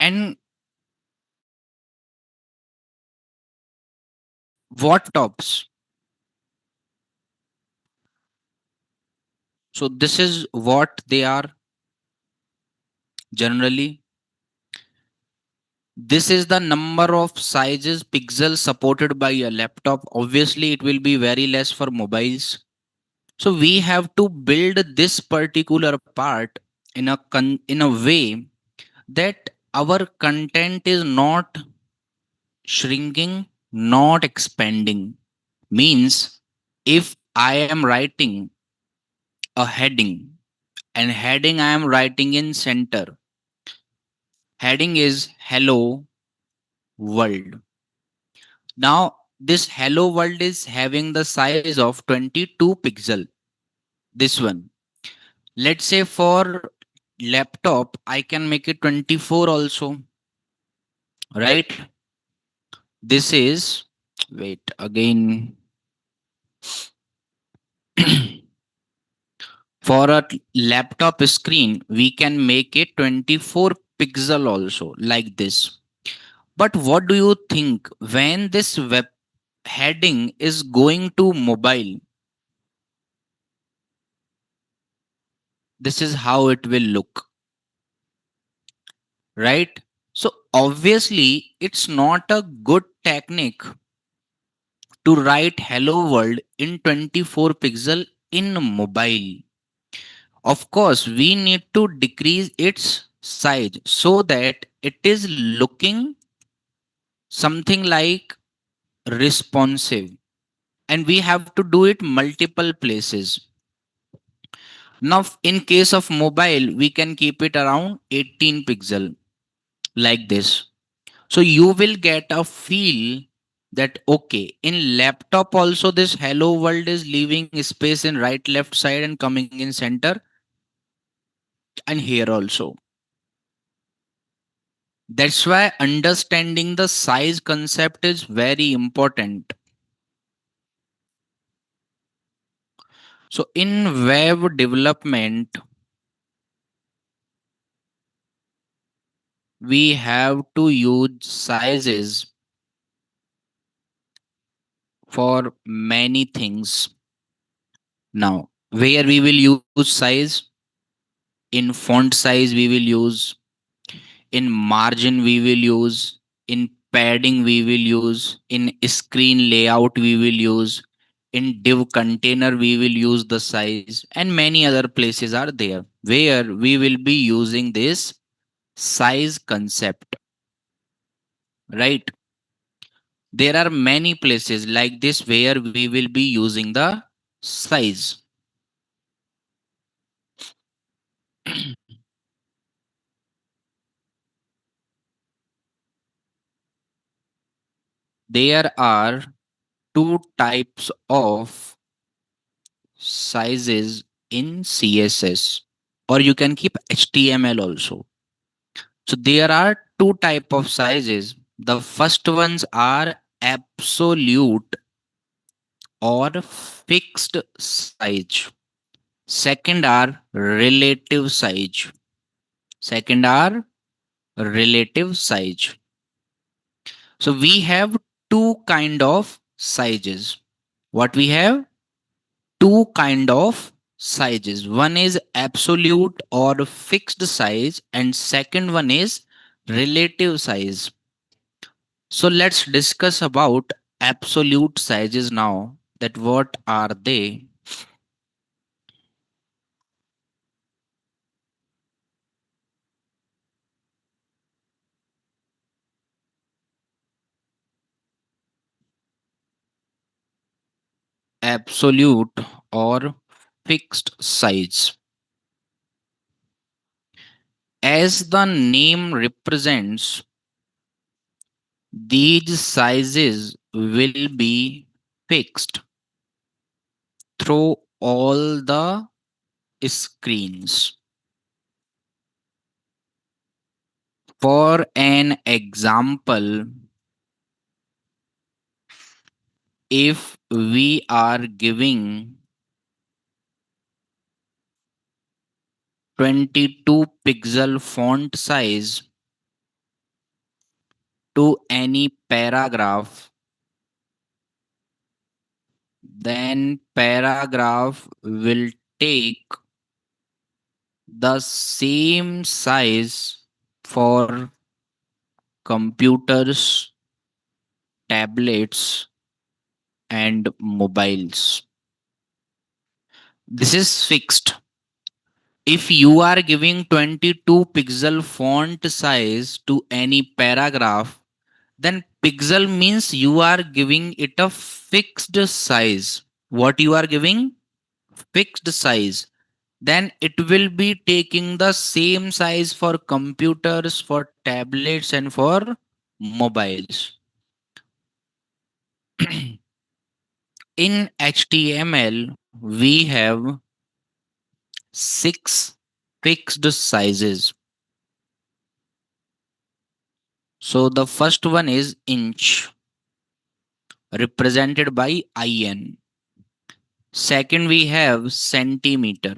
And what tops? So this is what they are generally. This is the number of sizes pixels supported by a laptop. Obviously, it will be very less for mobiles. So we have to build this particular part in a way that our content is not shrinking, not expanding. Means if I am writing a heading and heading I am writing in center, heading is hello world. Now this hello world is having the size of 22 pixel. This one. Let's say for laptop I can make it 24 also, right? This is, wait again. For a laptop screen, we can make it 24 pixel also, like this. But what do you think when this web heading is going to mobile? This is how it will look, right? So obviously, it's not a good technique to write hello world in 24 pixel in mobile. Of course, we need to decrease its size so that it is looking something like responsive, and we have to do it multiple places. Now in case of mobile we can keep it around 18 pixel, like this. So you will get a feel that okay, in laptop also this hello world is leaving space in right left side and coming in center, and here also. That's why understanding the size concept is very important. So in web development, we have to use sizes for many things. Now, where we will use size, in font size we will use, in margin we will use, in padding we will use, in screen layout we will use, in div container we will use the size, and many other places are there where we will be using this size concept, right? There are many places like this where we will be using the size. There are two types of sizes in CSS, or you can keep HTML also. So there are two type of sizes. The first ones are absolute or fixed size. Second are relative size. Second are relative size. So we have two kind of sizes. What we have? Two kind of sizes. One is absolute or fixed size, and second one is relative size. So let's discuss about absolute sizes now. That what are they? Absolute or fixed size. As the name represents, these sizes will be fixed through all the screens. For an example, if we are giving 22 pixel font size, to any paragraph, then paragraph will take the same size for computers, tablets, and mobiles. This is fixed. If you are giving 22 pixel font size to any paragraph, then pixel means you are giving it a fixed size. What you are giving? Fixed size. Then it will be taking the same size for computers, for tablets, and for mobiles. In HTML, we have six fixed sizes. So the first one is inch, represented by IN. Second, we have centimeter,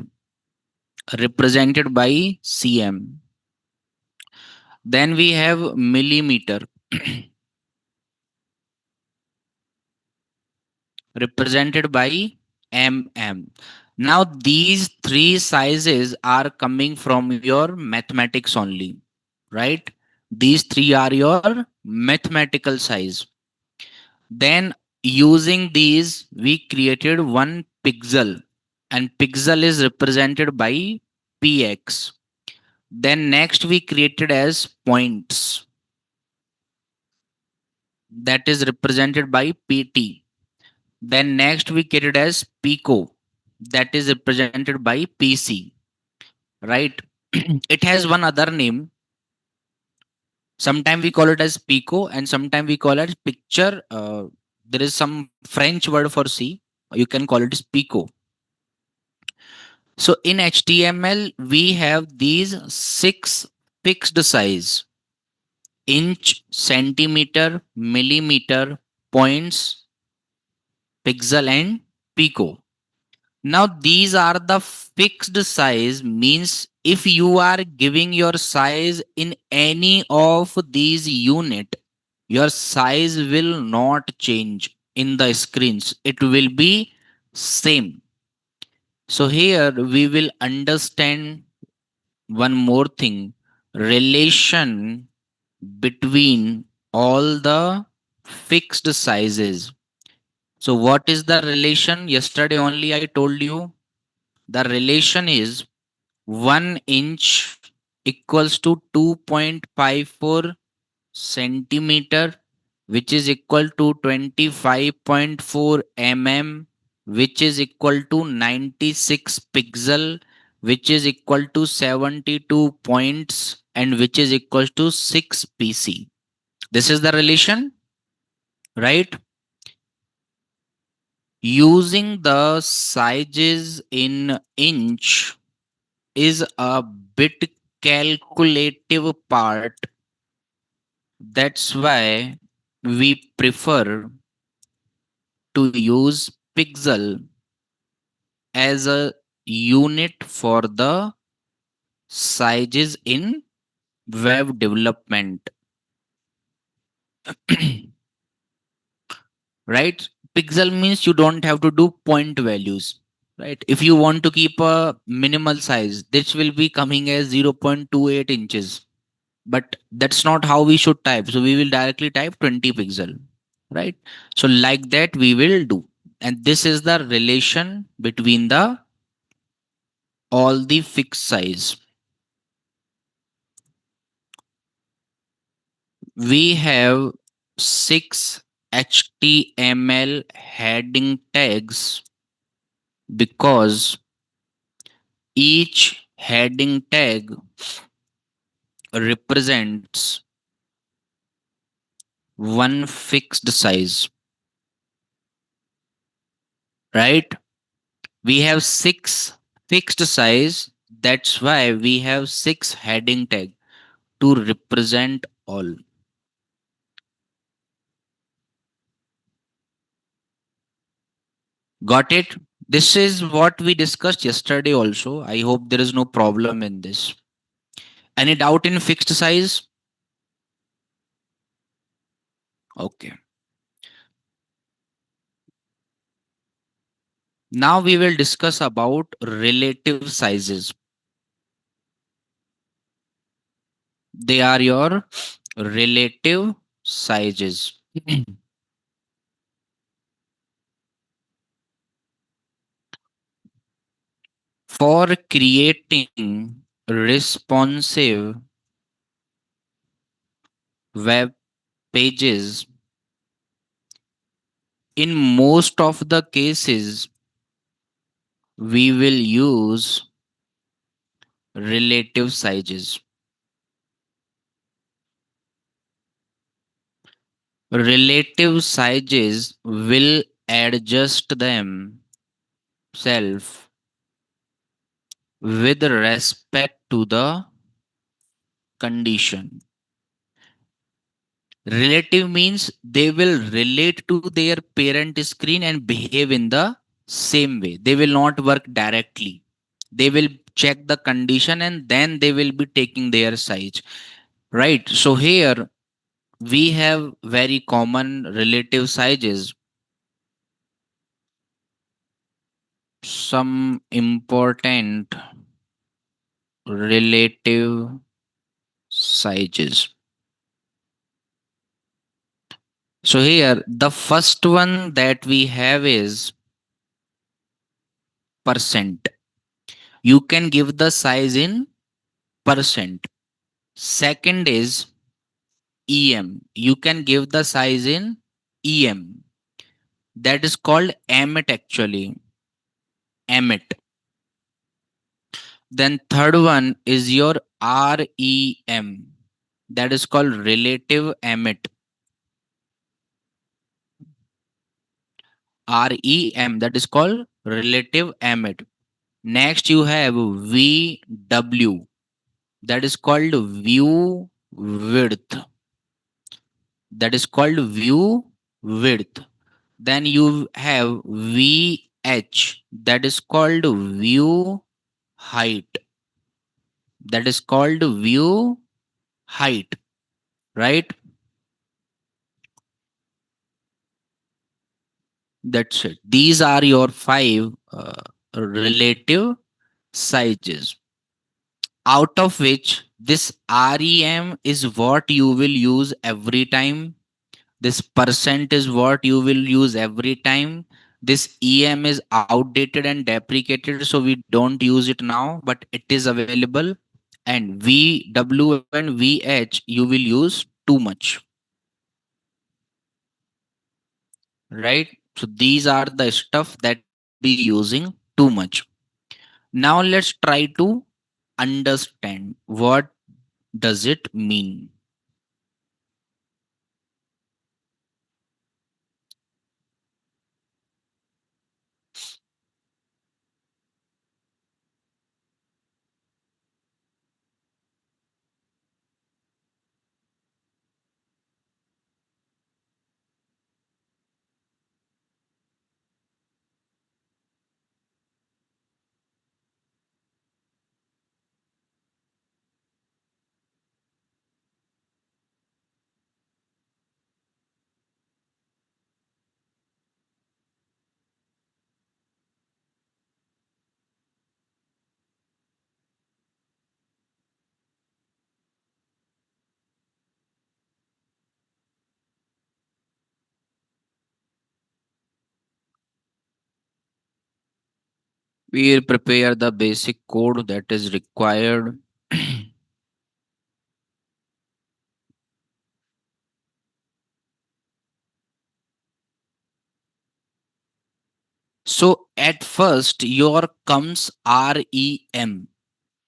represented by CM. Then we have millimeter, represented by mm. Now, these three sizes are coming from your mathematics only, right? These three are your mathematical size. Then, using these, we created one pixel, and pixel is represented by px. Then, next, we created as points, that is represented by pt. Then next we get it as Pico, that is represented by PC, right? It has one other name. Sometimes we call it as Pico, and sometimes we call it picture. There is some French word for C. You can call it as Pico. So in HTML, we have these six fixed size: inch, centimeter, millimeter, points, pixel, and pico. Now these are the fixed size, means if you are giving your size in any of these unit, your size will not change in the screens. It will be same. So here we will understand one more thing, relation between all the fixed sizes. So what is the relation? Yesterday only I told you the relation is 1 inch equals to 2.54 centimeter, which is equal to 25.4 mm, which is equal to 96 pixel, which is equal to 72 points, and which is equal to 6 pc. This is the relation, right? Using the sizes in inch is a bit calculative part. That's why we prefer to use pixel as a unit for the sizes in web development. Right? Pixel means you don't have to do point values. Right? If you want to keep a minimal size, this will be coming as 0.28 inches. But that's not how we should type. So we will directly type 20 pixel. Right? So like that we will do. And this is the relation between the all the fixed size. We have 6 HTML heading tags because each heading tag represents one fixed size, right? We have six fixed size. That's why we have six heading tag to represent all. Got it? This is what we discussed yesterday also. I hope there is no problem in this. Any doubt in fixed size? Okay. Now we will discuss about relative sizes. They are your relative sizes. For creating responsive web pages, in most of the cases, we will use relative sizes. Relative sizes will adjust themselves with respect to the condition. Relative means they will relate to their parent screen and behave in the same way. They will not work directly. They will check the condition and then they will be taking their size. Right. So here we have very common relative sizes. Some important relative sizes. So here the first one that we have is percent. You can give the size in percent. Second is EM. You can give the size in EM. That is called emit actually. Emit. Then third one is your REM. That is called relative emit. REM. That is called relative emit. Next you have VW. That is called view width. That is called view width. Then you have VH, that is called view height. That is called view height, right? That's it. These are your five relative sizes, out of which this REM is what you will use every time. This percent is what you will use every time. This EM is outdated and deprecated, so we don't use it now, but it is available. And VW and VH you will use too much, right? So these are the stuff that we will be using too much. Now let's try to understand what does it mean. We will prepare the basic code that is required. So at first, your comes REM.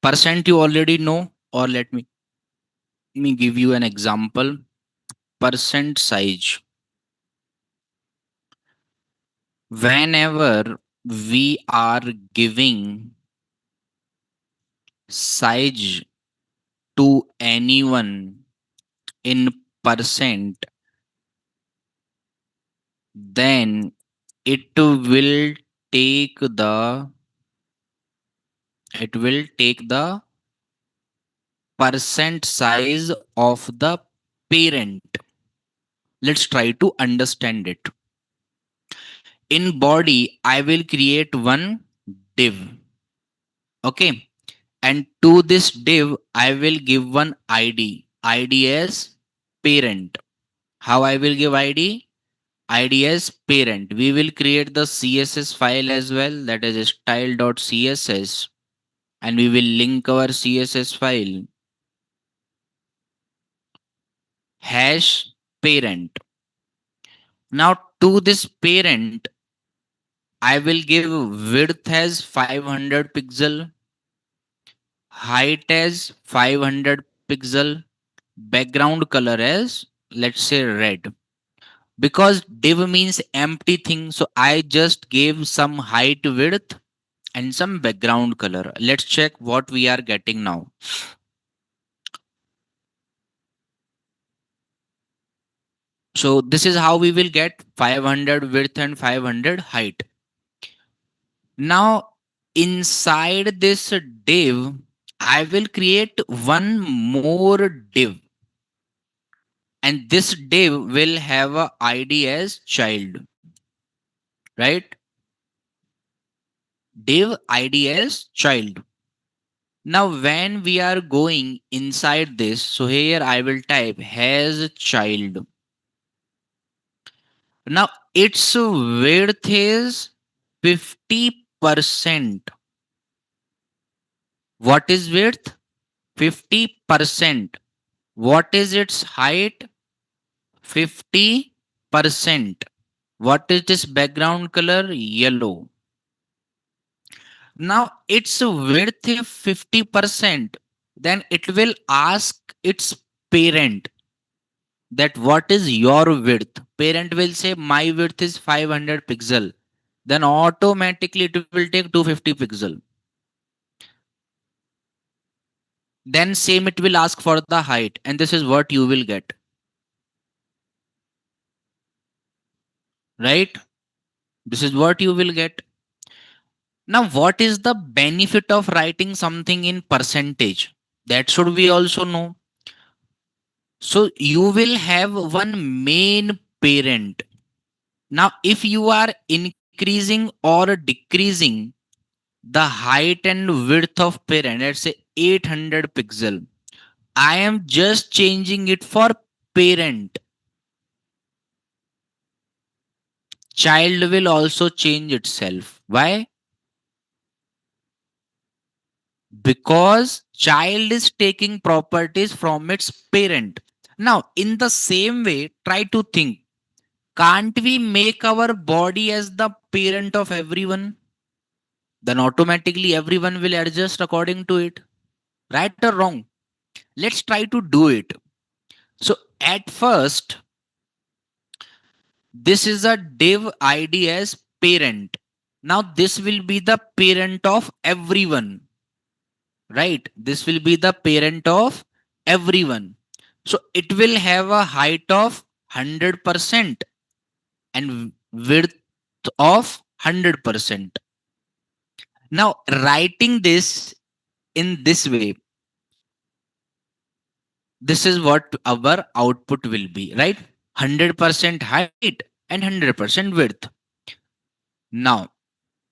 Percent you already know, or let me give you an example. Percent size. Whenever we are giving size to anyone in percent, then it will take the it will take the percent size of the parent. Let's try to understand it. In body, I will create one div. Okay. And to this div, I will give one ID. ID as parent. How I will give ID? ID as parent. We will create the CSS file as well, that is style.css, and we will link our CSS file hash parent. Now to this parent, I will give width as 500 pixel, height as 500 pixel, background color as, let's say, red. Because div means empty thing, so I just gave some height, width, and some background color. Let's check what we are getting now. So this is how we will get 500 width and 500 height. Now inside this div, I will create one more div, and this div will have a ID as child, right? Div ID as child. Now when we are going inside this, so here I will type has child. Now its width is 50%. What is width? 50%. What is its height? 50%. What is this background color? Yellow. Now its width is 50%. Then it will ask its parent that what is your width. Parent will say my width is 500 pixel. Then automatically it will take 250 pixel. Then same it will ask for the height, and this is what you will get, right? This is what you will get. Now what is the benefit of writing something in percentage? That should we also know. So you will have one main parent. Now if you are increasing or decreasing the height and width of parent, let's say 800 pixel, I am just changing it for parent. Child will also change itself. Why? Because child is taking properties from its parent. Now in the same way, try to think, can't we make our body as the parent of everyone? Then automatically everyone will adjust according to it. Right or wrong? Let's try to do it. So at first, this is a div id as parent. Now this will be the parent of everyone, right? This will be the parent of everyone. So it will have a height of 100% and width of 100%. Now writing this in this way, this is what our output will be, right? 100% height and 100% width. Now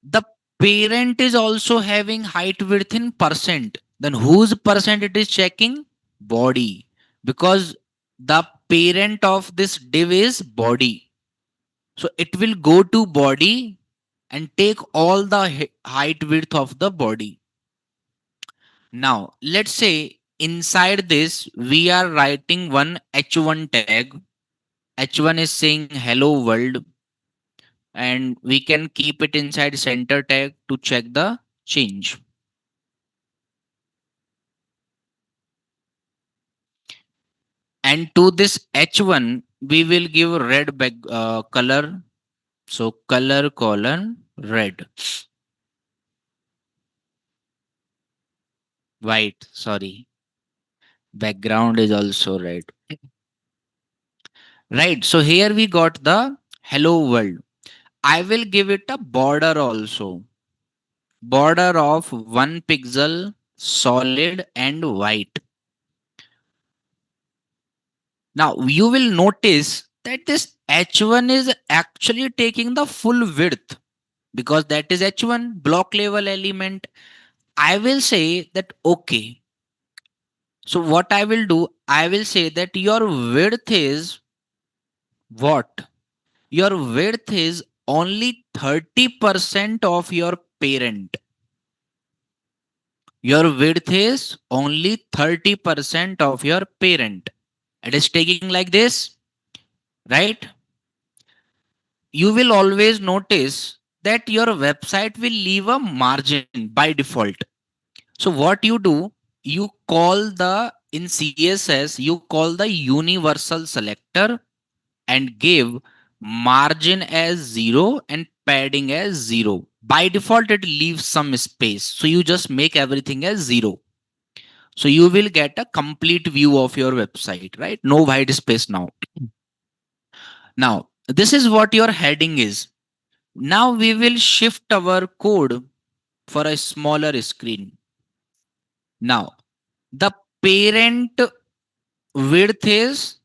the parent is also having height, width in percent. Then whose percent it is checking? Body. Because the parent of this div is body. So it will go to body and take all the height, width of the body. Now let's say inside this we are writing one h1 tag. H1 is saying hello world, and we can keep it inside center tag to check the change. And to this h1 we will give red back color, so color colon red, white, sorry, background is also red, right? So here we got the hello world. I will give it a border also, border of 1 pixel, solid and white. Now you will notice that this H1 is actually taking the full width, because that is H1 block level element. I will say that okay. So what I will do, I will say that your width is what? Your width is only 30% of your parent. Your width is only 30% of your parent. It is taking like this, right? You will always notice that your website will leave a margin by default. So what you do, you call the in CSS, you call the universal selector and give margin as 0 and padding as 0. By default, it leaves some space. So you just make everything as 0. So you will get a complete view of your website, right? No white space now. Now, this is what your heading is. Now we will shift our code for a smaller screen. Now, the parent width is,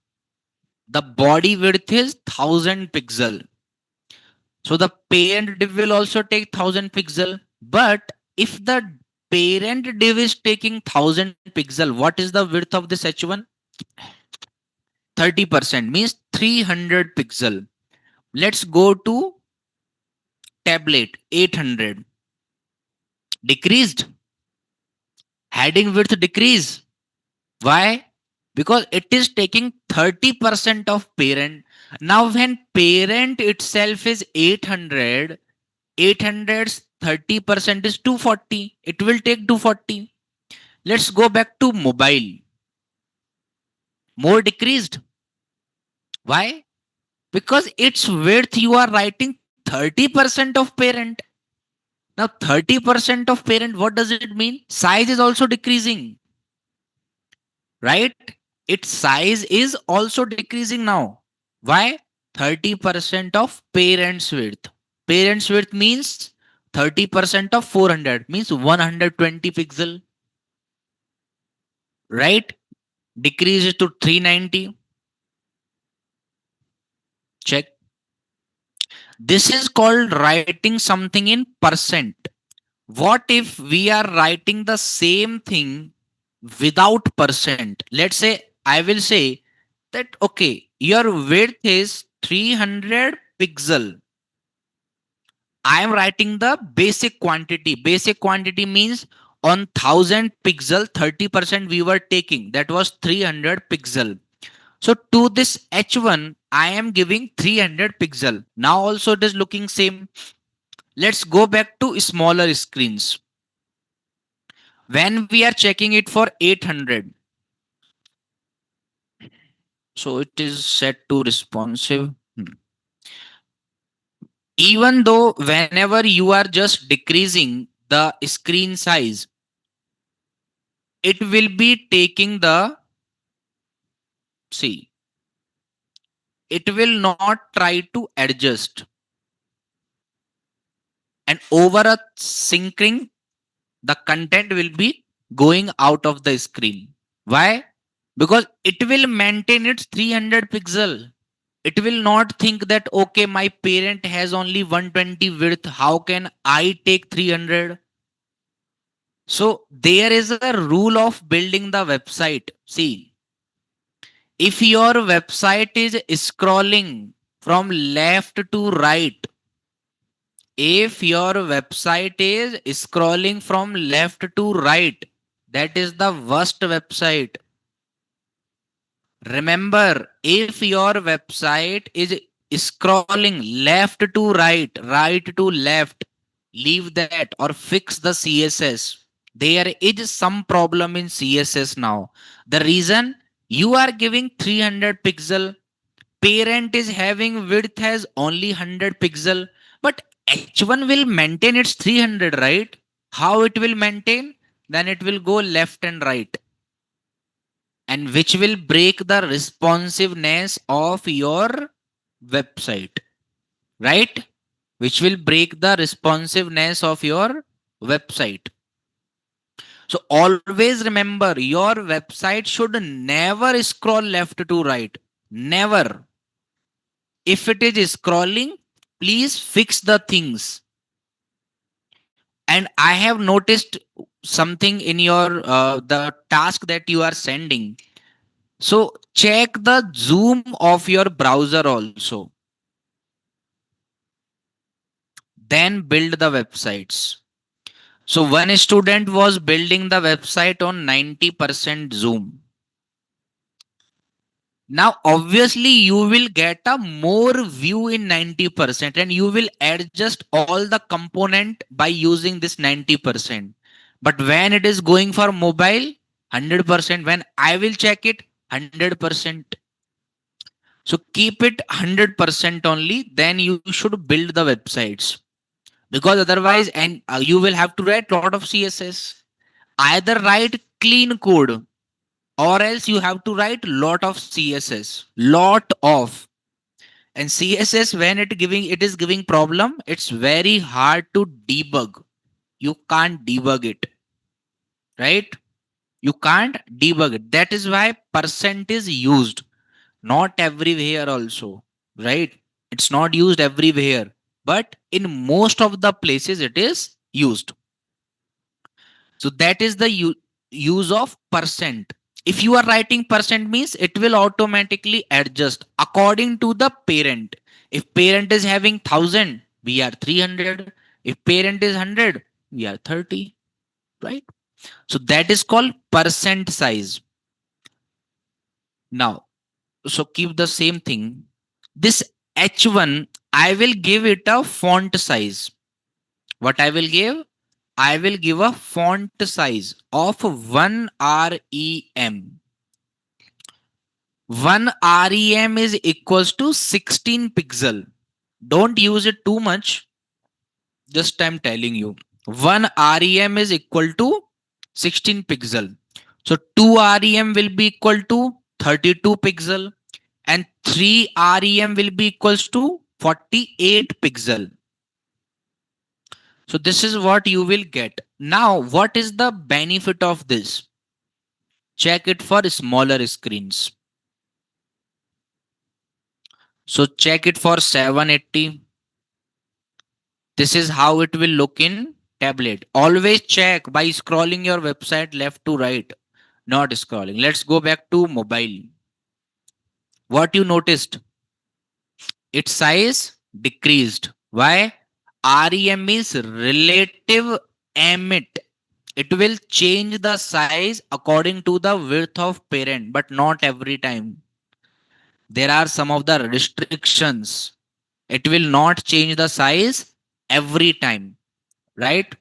the body width is 1000 pixel. So the parent div will also take 1000 pixel. But if the parent div is taking 1000 pixel, what is the width of this H1? 30% means 300 pixel. Let's go to tablet 800. Decreased. Heading width decrease. Why? Because it is taking 30% of parent. Now when parent itself is 800, 800's 30% is 240. It will take 240. Let's go back to mobile. More decreased. Why? Because its width you are writing 30% of parent. Now 30% of parent, what does it mean? Size is also decreasing, right? Its size is also decreasing now. Why? 30% of parent's width. Parent's width means 30% of 400 means 120 pixel, right? Decreases to 390. Check. This is called writing something in percent. What if we are writing the same thing without percent? Let's say I will say that okay, your width is 300 pixel. I am writing the basic quantity. Basic quantity means on 1000 pixel 30% we were taking, that was 300 pixel. So to this H1 I am giving 300 pixel. Now also it is looking same. Let's go back to smaller screens. When we are checking it for 800, so it is set to responsive. Even though whenever you are just decreasing the screen size, it will be taking the, see, it will not try to adjust, and over a syncing the content will be going out of the screen. Why? Because it will maintain its 300 pixel. It will not think that okay, my parent has only 120 width, how can I take 300? So there is a rule of building the website. See, if your website is scrolling from left to right, if your website is scrolling from left to right, that is the worst website. Remember, if your website is scrolling left to right, right to left, leave that or fix the CSS. There is some problem in CSS now. The reason, you are giving 300 pixel, parent is having width as only 100 pixel, but H1 will maintain its 300, right? How it will maintain? Then it will go left and right, and which will break the responsiveness of your website, right? Which will break the responsiveness of your website. So always remember, your website should never scroll left to right. Never. If it is scrolling, please fix the things. And I have noticed something in your the task that you are sending. So check the zoom of your browser also, then build the websites. So one student was building the website on 90% zoom. Now obviously you will get a more view in 90% and you will adjust all the component by using this 90%. But when it is going for mobile, 100%. When I will check it, 100%. So keep it 100% only, then you should build the websites. Because otherwise, and you will have to write lot of CSS. Either write clean code or else you have to write lot of CSS. Lot of. And CSS, when it is giving problem, it's very hard to debug. You can't debug it, right? You can't debug it. That is why percent is used. Not everywhere also, right? It's not used everywhere, but in most of the places it is used. So that is the use of percent. If you are writing percent means it will automatically adjust according to the parent. If parent is having 1000, we are 300. If parent is 100, we are 30, right? So that is called percent size. Now, so keep the same thing. This H1, I will give it a font size. What I will give? I will give a font size of 1 REM. 1 REM is equals to 16 pixel. Don't use it too much. Just I'm telling you. 1 REM is equal to 16 pixel. So 2 REM will be equal to 32 pixel and 3 REM will be equals to 48 pixel. So this is what you will get. Now, what is the benefit of this? Check it for smaller screens. So check it for 780. This is how it will look in tablet. Always check by scrolling your website left to right, not scrolling. Let's go back to mobile. What you noticed? Its size decreased. Why? REM is relative emit. It will change the size according to the width of parent, but not every time. There are some of the restrictions. It will not change the size every time, right?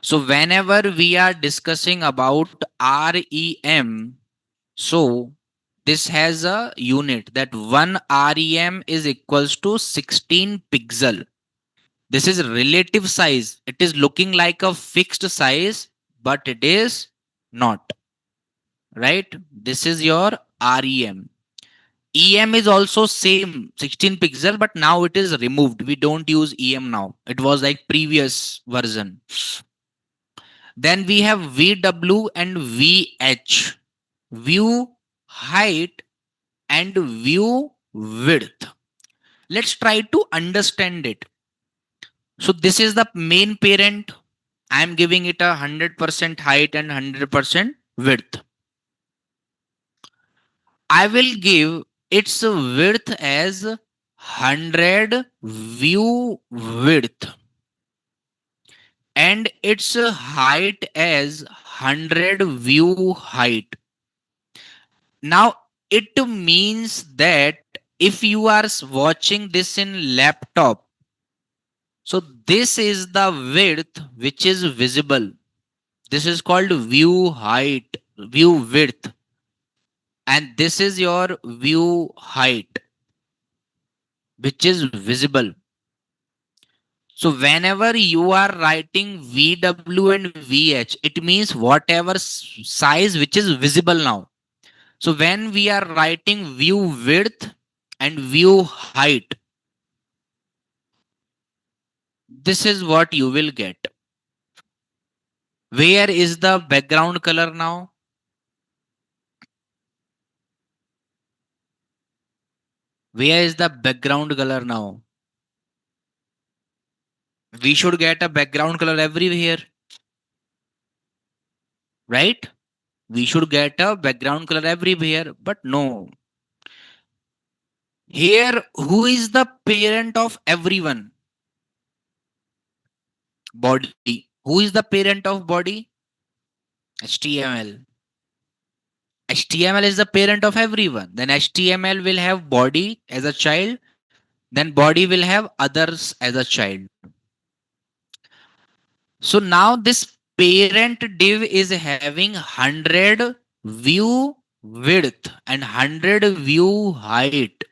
So whenever we are discussing about REM, so this has a unit that 1 REM is equals to 16 pixel. This is relative size. It is looking like a fixed size, but it is not, right? This is your REM. EM is also same 16 pixel, but now it is removed. We don't use EM now. It was like previous version. Then we have VW and VH. View height and view width. Let's try to understand it. So this is the main parent. I am giving it a 100% height and 100% width. I will give its width as 100 view width and its height as 100 view height. Now it means that if you are watching this in laptop, so this is the width which is visible. This is called view height, view width, and this is your view height which is visible. So whenever you are writing VW and VH, it means whatever size which is visible now. So when we are writing view width and view height, this is what you will get. Where is the background color now? Where is the background color now? We should get a background color everywhere, right? We should get a background color everywhere, but no. Here, who is the parent of everyone? Body. Who is the parent of body? HTML. HTML is the parent of everyone. Then HTML will have body as a child. Then body will have others as a child. So now this parent div is having 100 view width and 100 view height.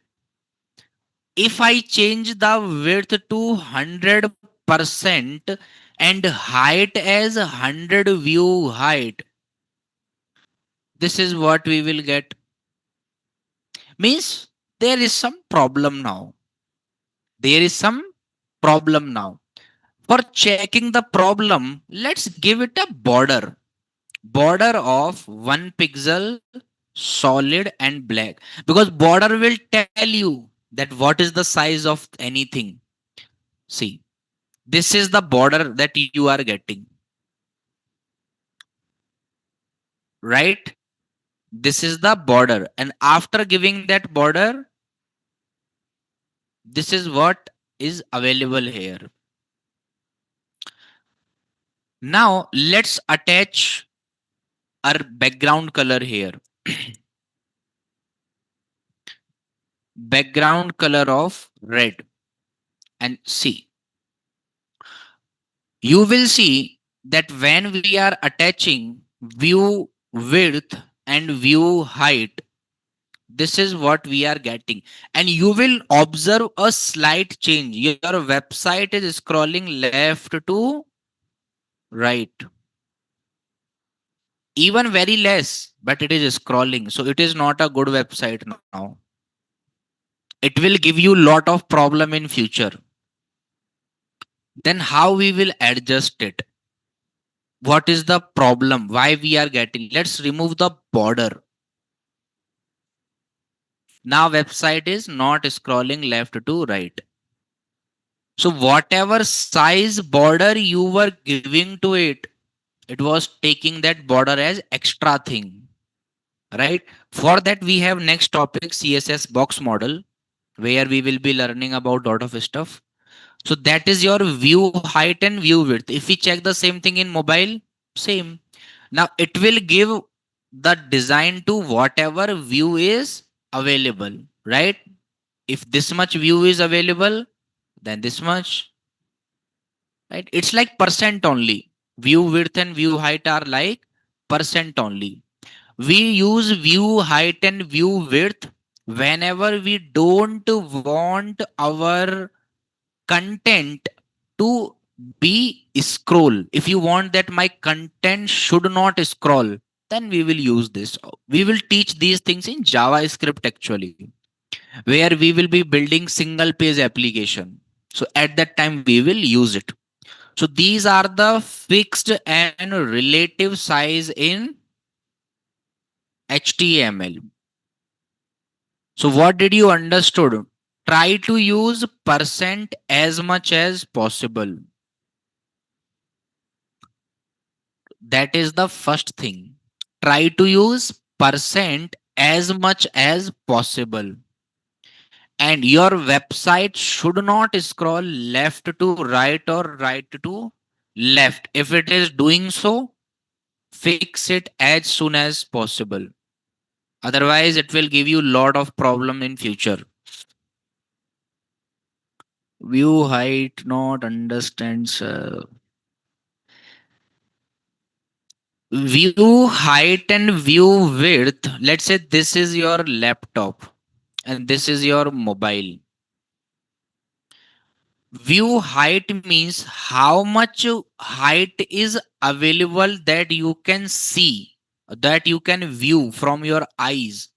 If I change the width to 100% and height as 100 view height, this is what we will get. Means there is some problem now. There is some problem now. For checking the problem, let's give it a border. Border of 1 pixel, solid and black. Because border will tell you that what is the size of anything. See, this is the border that you are getting. Right? This is the border. And after giving that border, this is what is available here. Now let's attach our background color here. Background color of red. And see, you will see that when we are attaching view width and view height, this is what we are getting. And you will observe a slight change. Your website is scrolling left to right. Even very less, but it is scrolling. So it is not a good website now. It will give you lot of problem in future. Then how we will adjust it? What is the problem? Why we are getting? Let's remove the border. Now website is not scrolling left to right. So whatever size border you were giving to it, it was taking that border as extra thing, right? For that we have next topic, CSS box model, where we will be learning about lot of stuff. So that is your view height and view width. If we check the same thing in mobile, same. Now it will give the design to whatever view is available, right? If this much view is available, then this much, right? It's like percent only. View width and view height are like percent only. We use view height and view width whenever we don't want our content to be scroll. If you want that my content should not scroll, then we will use this. We will teach these things in JavaScript actually, where we will be building single page application. So at that time we will use it. So these are the fixed and relative size in HTML. So what did you understood? Try to use percent as much as possible. That is the first thing. Try to use percent as much as possible. And your website should not scroll left to right or right to left. If it is doing so, fix it as soon as possible. Otherwise, it will give you lot of problem in future. View height not understands. View height and view width. Let's say this is your laptop and this is your mobile. View height means how much height is available that you can see, that you can view from your eyes.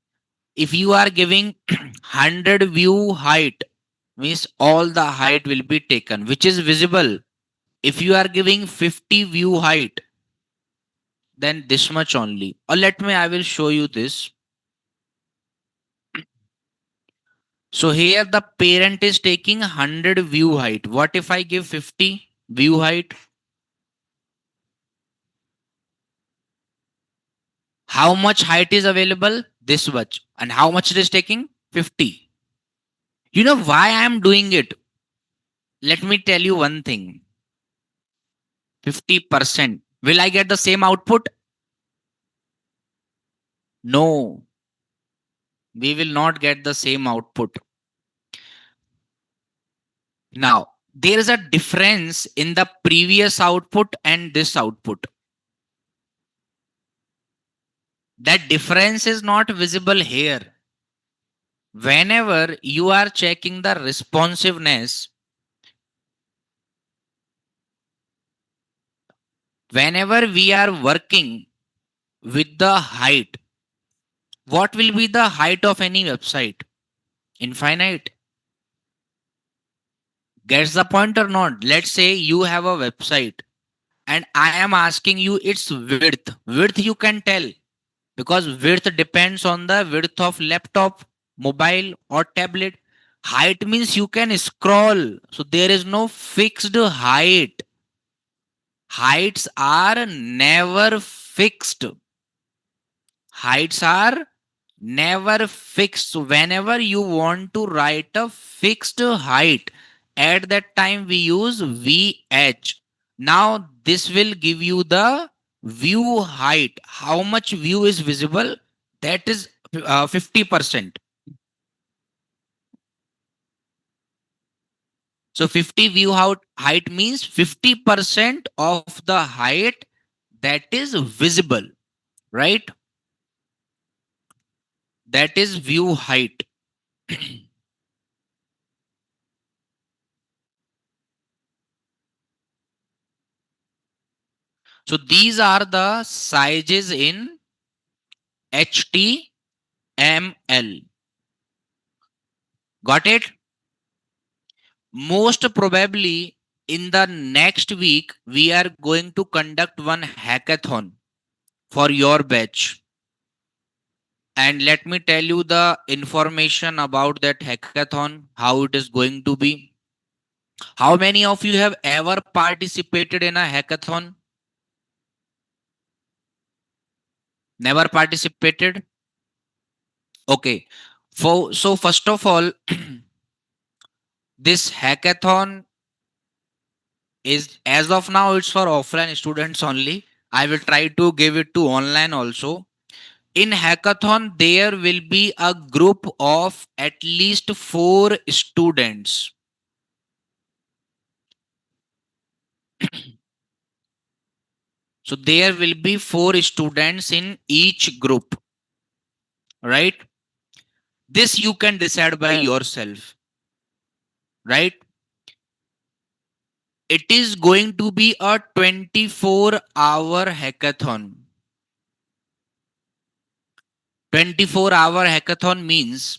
If you are giving 100 view height, means all the height will be taken, which is visible. If you are giving 50 view height, then this much only. Or let me, I will show you this. So here the parent is taking 100 view height. What if I give 50 view height? How much height is available? This much. And how much it is taking? 50. You know why I am doing it? Let me tell you one thing. 50%. Will I get the same output? No, we will not get the same output. Now, there is a difference in the previous output and this output. That difference is not visible here. Whenever you are checking the responsiveness, whenever we are working with the height, what will be the height of any website? Infinite. Gets the point or not? Let's say you have a website and I am asking you its width. Width you can tell, because width depends on the width of laptop, mobile or tablet. Height means you can scroll. So there is no fixed height. Heights are never fixed. Heights are never fixed. So whenever you want to write a fixed height, at that time we use VH. Now this will give you the view height. How much view is visible? That is 50%. So 50 view height means 50% of the height that is visible, right? That is view height. So these are the sizes in HTML. Got it? Most probably in the next week, we are going to conduct one hackathon for your batch. And let me tell you the information about that hackathon, how it is going to be. How many of you have ever participated in a hackathon? Never participated? Okay. So first of all, this hackathon is, as of now it's for offline students only. I will try to give it to online also. In hackathon, there will be a group of at least 4 students. So there will be 4 students in each group, right? This you can decide by yourself, right? It is going to be a 24-hour hackathon. 24-hour hackathon means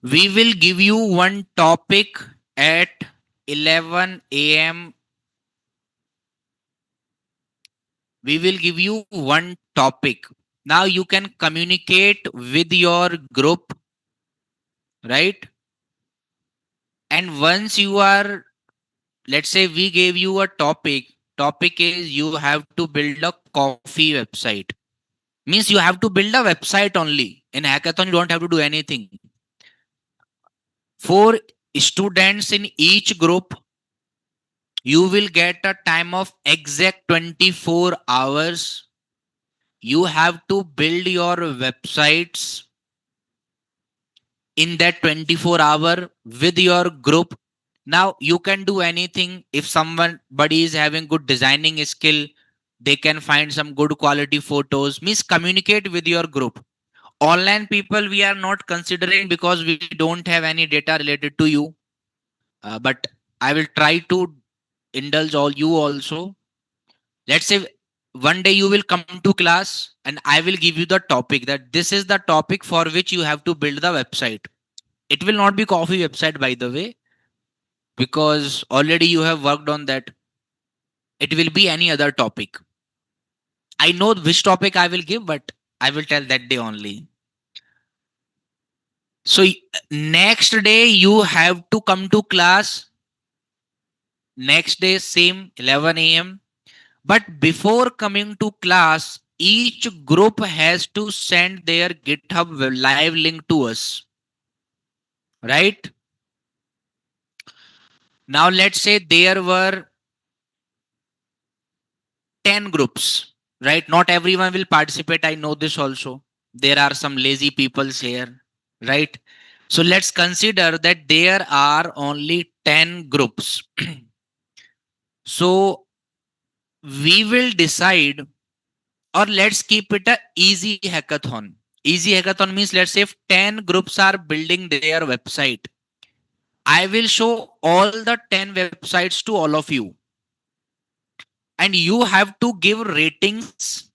we will give you one topic at 11 a.m. We will give you one topic. Now you can communicate with your group, right? And once you are, let's say we gave you a topic is you have to build a coffee website. Means you have to build a website only. In hackathon, you don't have to do anything. 4 students in each group, you will get a time of exact 24 hours. You have to build your websites in that 24-hour with your group. Now you can do anything. If somebody is having good designing skill, they can find some good quality photos. Means communicate with your group. Online people we are not considering because we don't have any data related to you. But I will try to indulge all you also. Let's say one day you will come to class and I will give you the topic, that this is the topic for which you have to build the website. It will not be coffee website, by the way, because already you have worked on that. It will be any other topic. I know which topic I will give, but I will tell that day only. So next day you have to come to class. Next day same 11 a.m. But before coming to class, each group has to send their GitHub live link to us, right? Now let's say there were 10 groups, right? Not everyone will participate. I know this also. There are some lazy peoples here, right? So let's consider that there are only 10 groups. So we will decide, or let's keep it a easy hackathon. Easy hackathon means, let's say if 10 groups are building their website, I will show all the 10 websites to all of you, and you have to give ratings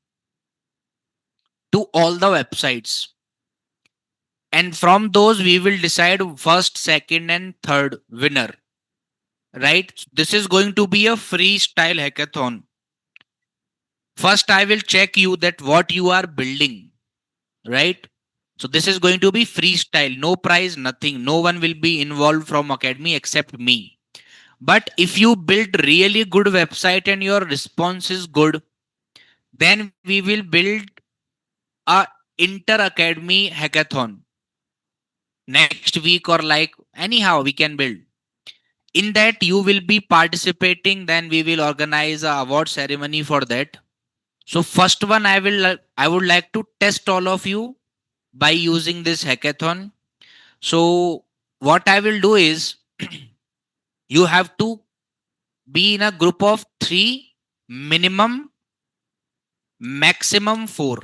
to all the websites, and from those we will decide first, second and third winner, right? This is going to be a freestyle hackathon. First I will check you that what you are building, right? So this is going to be freestyle, no prize, nothing. No one will be involved from academy except me. But if you build really good website and your response is good, then we will build a inter academy hackathon next week, or like anyhow we can build. In that you will be participating, then we will organize a award ceremony for that. So first one, I would like to test all of you by using this hackathon. So what I will do is, you have to be in a group of 3, minimum, maximum 4.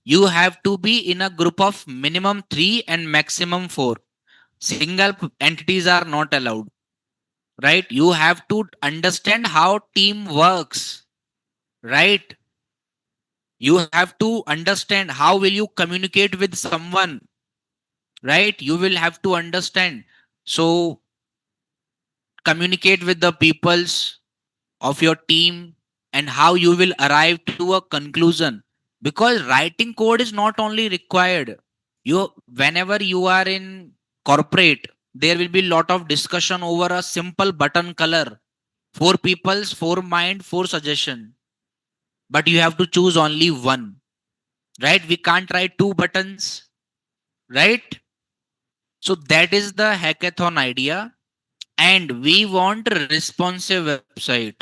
You have to be in a group of minimum 3 and maximum 4. Single entities are not allowed, right? You have to understand how team works, right? You have to understand how will you communicate with someone, right? You will have to understand. So communicate with the peoples of your team, and how you will arrive to a conclusion, because writing code is not only required. You, whenever you are in corporate, there will be lot of discussion over a simple button color. 4 people's 4 mind 4 suggestion, but you have to choose only one, right? We can't write 2 buttons, right? So that is the hackathon idea, and we want a responsive website.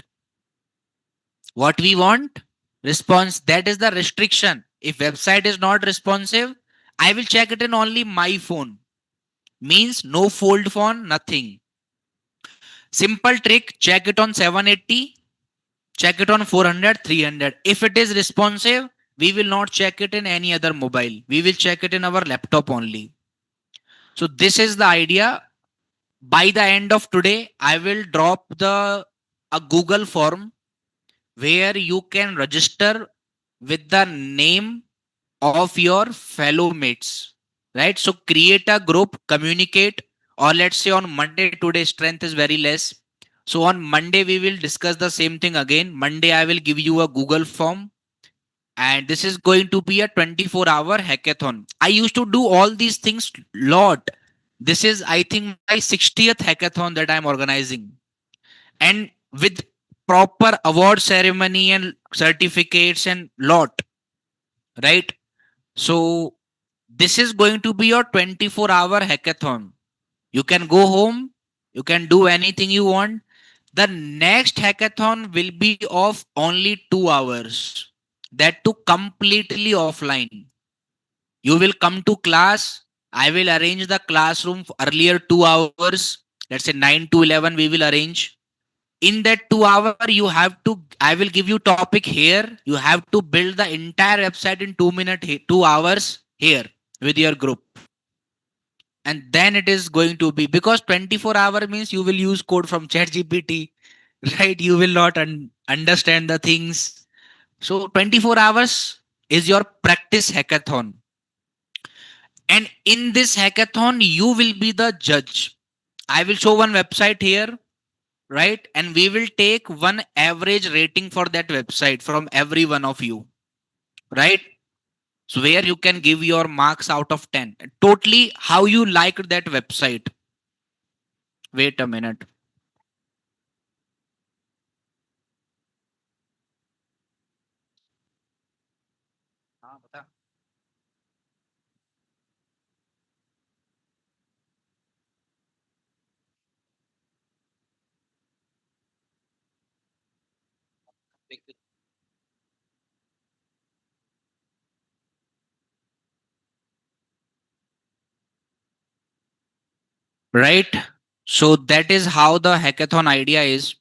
What we want? Response. That is the restriction. If website is not responsive, I will check it in only my phone. Means no fold phone, nothing. Simple trick, check it on 780, check it on 400, 300. If it is responsive, we will not check it in any other mobile. We will check it in our laptop only. So this is the idea. By the end of today, I will drop the a Google form where you can register with the name of your fellow mates, right? So create a group, communicate, or let's say on Monday, today strength is very less. So on Monday, we will discuss the same thing again. Monday, I will give you a Google form, and this is going to be a 24-hour hackathon. I used to do all these things lot. This is, I think, my 60th hackathon that I'm organizing, and with proper award ceremony and certificates and lot, right? So this is going to be your 24-hour hackathon. You can go home, you can do anything you want. The next hackathon will be of only 2 hours, that too completely offline. You will come to class. I will arrange the classroom for earlier 2 hours. Let's say 9 to 11, we will arrange. In that 2 hour, you have to, I will give you topic here. You have to build the entire website in 2 minutes, 2 hours here with your group. And then it is going to be, because 24-hour means you will use code from ChatGPT, right? You will not understand the things. So 24 hours is your practice hackathon. And in this hackathon, you will be the judge. I will show one website here, right? And we will take one average rating for that website from every one of you, right? So where you can give your marks out of 10. Totally how you liked that website. Wait a minute. हाँ, बता. Right? So that is how the hackathon idea is.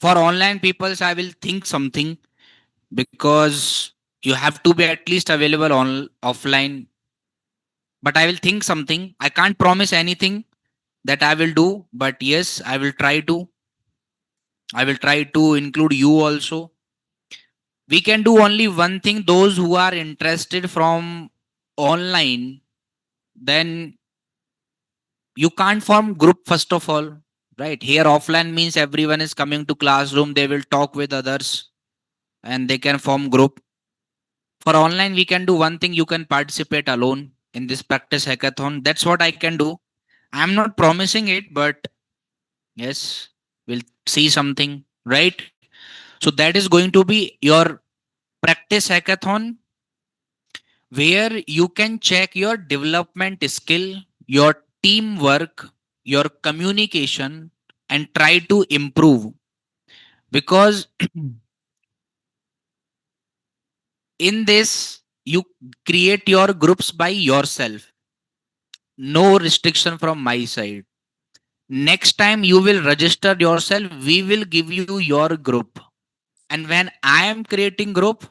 For online peoples, I will think something, because you have to be at least available on offline. But I will think something. I can't promise anything that I will do, but yes, I will try to. I will try to include you also. We can do only one thing. Those who are interested from online, then you can't form group first of all. Right here, offline means everyone is coming to classroom. They will talk with others and they can form group. For online, we can do one thing. You can participate alone in this practice hackathon. That's what I can do. I'm not promising it, but yes, we'll see something, right? So that is going to be your practice hackathon, where you can check your development skill, your teamwork, your communication, and try to improve. Because in this, you create your groups by yourself, no restriction from my side. Next time you will register yourself, we will give you your group. And when I am creating group,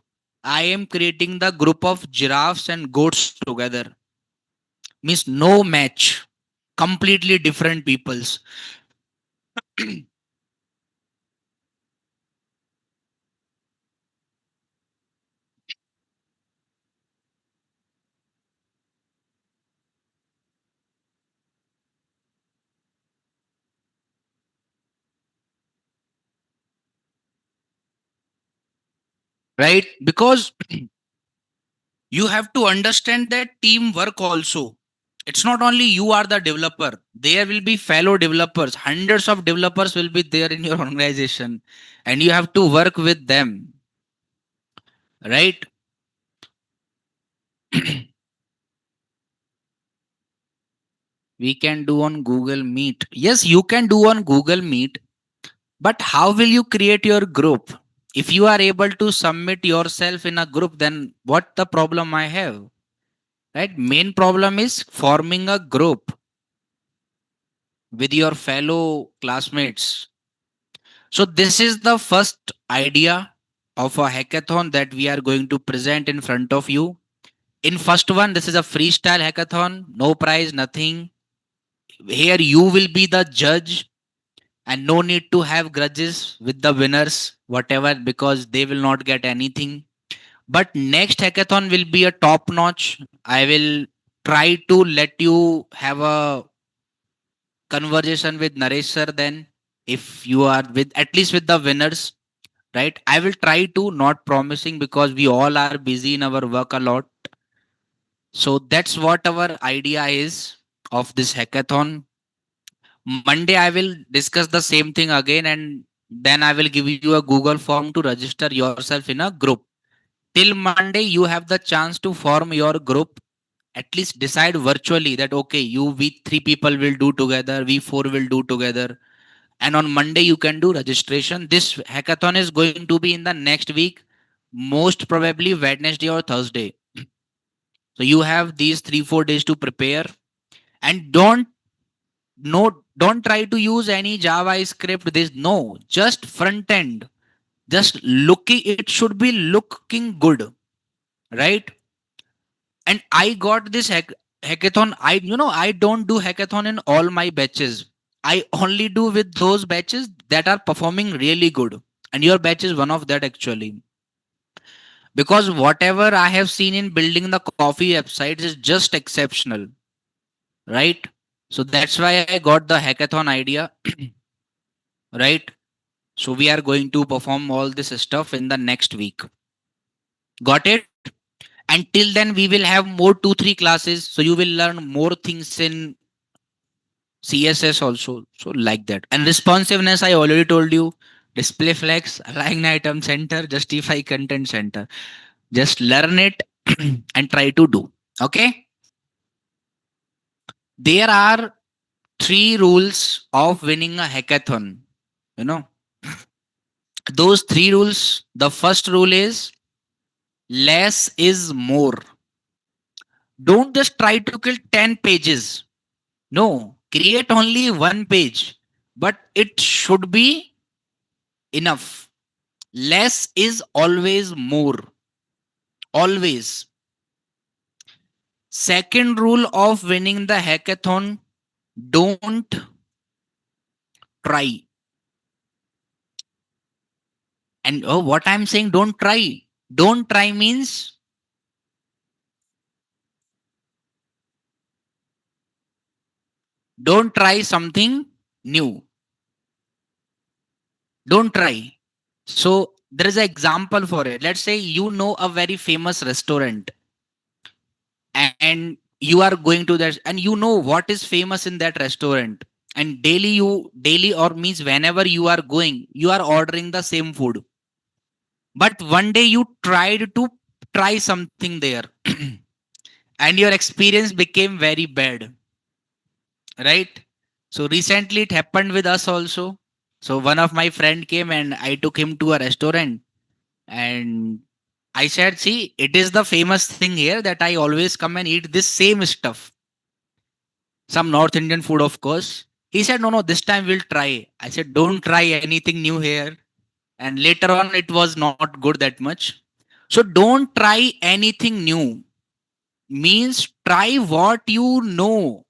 I am creating the group of giraffes and goats together. Means no match. Completely different peoples. Right? Because you have to understand that teamwork also. It's not only you are the developer. There will be fellow developers. Hundreds of developers will be there in your organization. And you have to work with them. Right? We can do on Google Meet. Yes, you can do on Google Meet. But how will you create your group? If you are able to submit yourself in a group, then what the problem I have? Right? Main problem is forming a group with your fellow classmates. So this is the first idea of a hackathon that we are going to present in front of you. In first one, this is a freestyle hackathon, no prize, nothing. Here you will be the judge, and no need to have grudges with the winners, whatever, because they will not get anything. But next hackathon will be a top notch. I will try to let you have a conversation with Naresh sir then, if you are with at least with the winners, right? I will try to, not promising, because we all are busy in our work a lot. So that's what our idea is of this hackathon. Monday, I will discuss the same thing again, and then I will give you a Google form to register yourself in a group. Till Monday, you have the chance to form your group. At least decide virtually that okay, we three people will do together, we four will do together, and on Monday you can do registration. This hackathon is going to be in the next week, most probably Wednesday or Thursday. So you have these 3 4 days to prepare, and don't try to use any JavaScript. This no, just front end. Just looking, it should be looking good, right? And I got this hackathon. I don't do hackathon in all my batches. I only do with those batches that are performing really good. And your batch is one of that actually. Because whatever I have seen in building the coffee websites is just exceptional, right? So that's why I got the hackathon idea, right? So we are going to perform all this stuff in the next week. Got it? Until then, we will have more 2 3 classes, so you will learn more things in CSS also. So like that. And responsiveness, I already told you. Display flex, align item center, justify content center. Just learn it and try to do. Okay. There are 3 rules of winning a hackathon. You know, those 3 rules. The first rule is less is more. Don't just try to kill 10 pages. No, create only one page, but it should be enough. Less is always more. Always. Second rule of winning the hackathon, don't try. And oh, what I'm saying, don't try. Don't try means don't try something new. Don't try. So there is an example for it. Let's say you know a very famous restaurant and you are going to that and you know what is famous in that restaurant, and daily or means whenever you are going, you are ordering the same food. But one day you tried to try something there and your experience became very bad, right? So recently it happened with us also. So one of my friend came and I took him to a restaurant, and I said, see, it is the famous thing here that I always come and eat this same stuff, some North Indian food, of course. He said, no, no, this time we'll try. I said, don't try anything new here. And later on, it was not good that much. So don't try anything new. Means try what you know.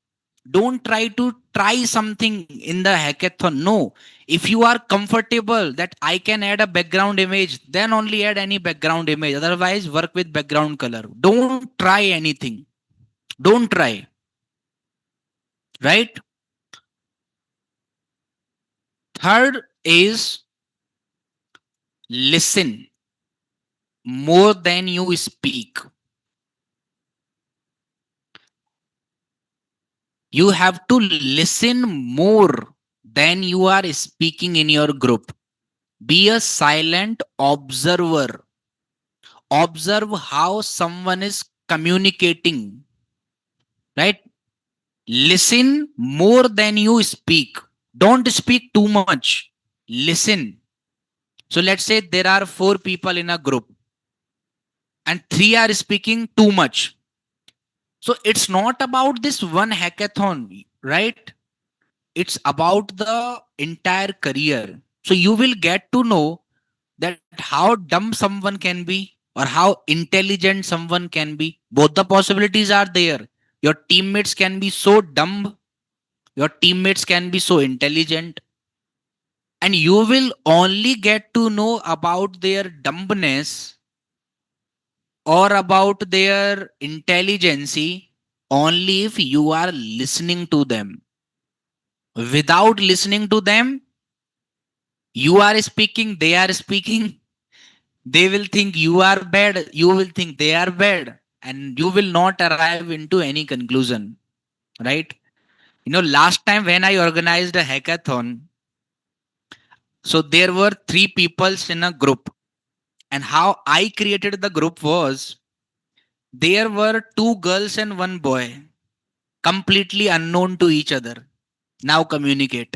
Don't try to try something in the hackathon. No. If you are comfortable that I can add a background image, then only add any background image. Otherwise, work with background color. Don't try anything. Don't try. Right? Third is listen more than you speak. You have to listen more than you are speaking in your group. Be a silent observer. Observe how someone is communicating, right? Listen more than you speak. Don't speak too much. Listen. So let's say there are 4 people in a group and 3 are speaking too much. So it's not about this one hackathon, right? It's about the entire career. So you will get to know that how dumb someone can be or how intelligent someone can be. Both the possibilities are there. Your teammates can be so dumb, your teammates can be so intelligent, and you will only get to know about their dumbness or about their intelligence only if you are listening to them. Without listening to them, you are speaking, they are speaking, they will think you are bad, you will think they are bad, and you will not arrive into any conclusion, right? You know, last time when I organized a hackathon, so there were 3 peoples in a group, and how I created the group was there were 2 girls and 1 boy, completely unknown to each other. Now communicate.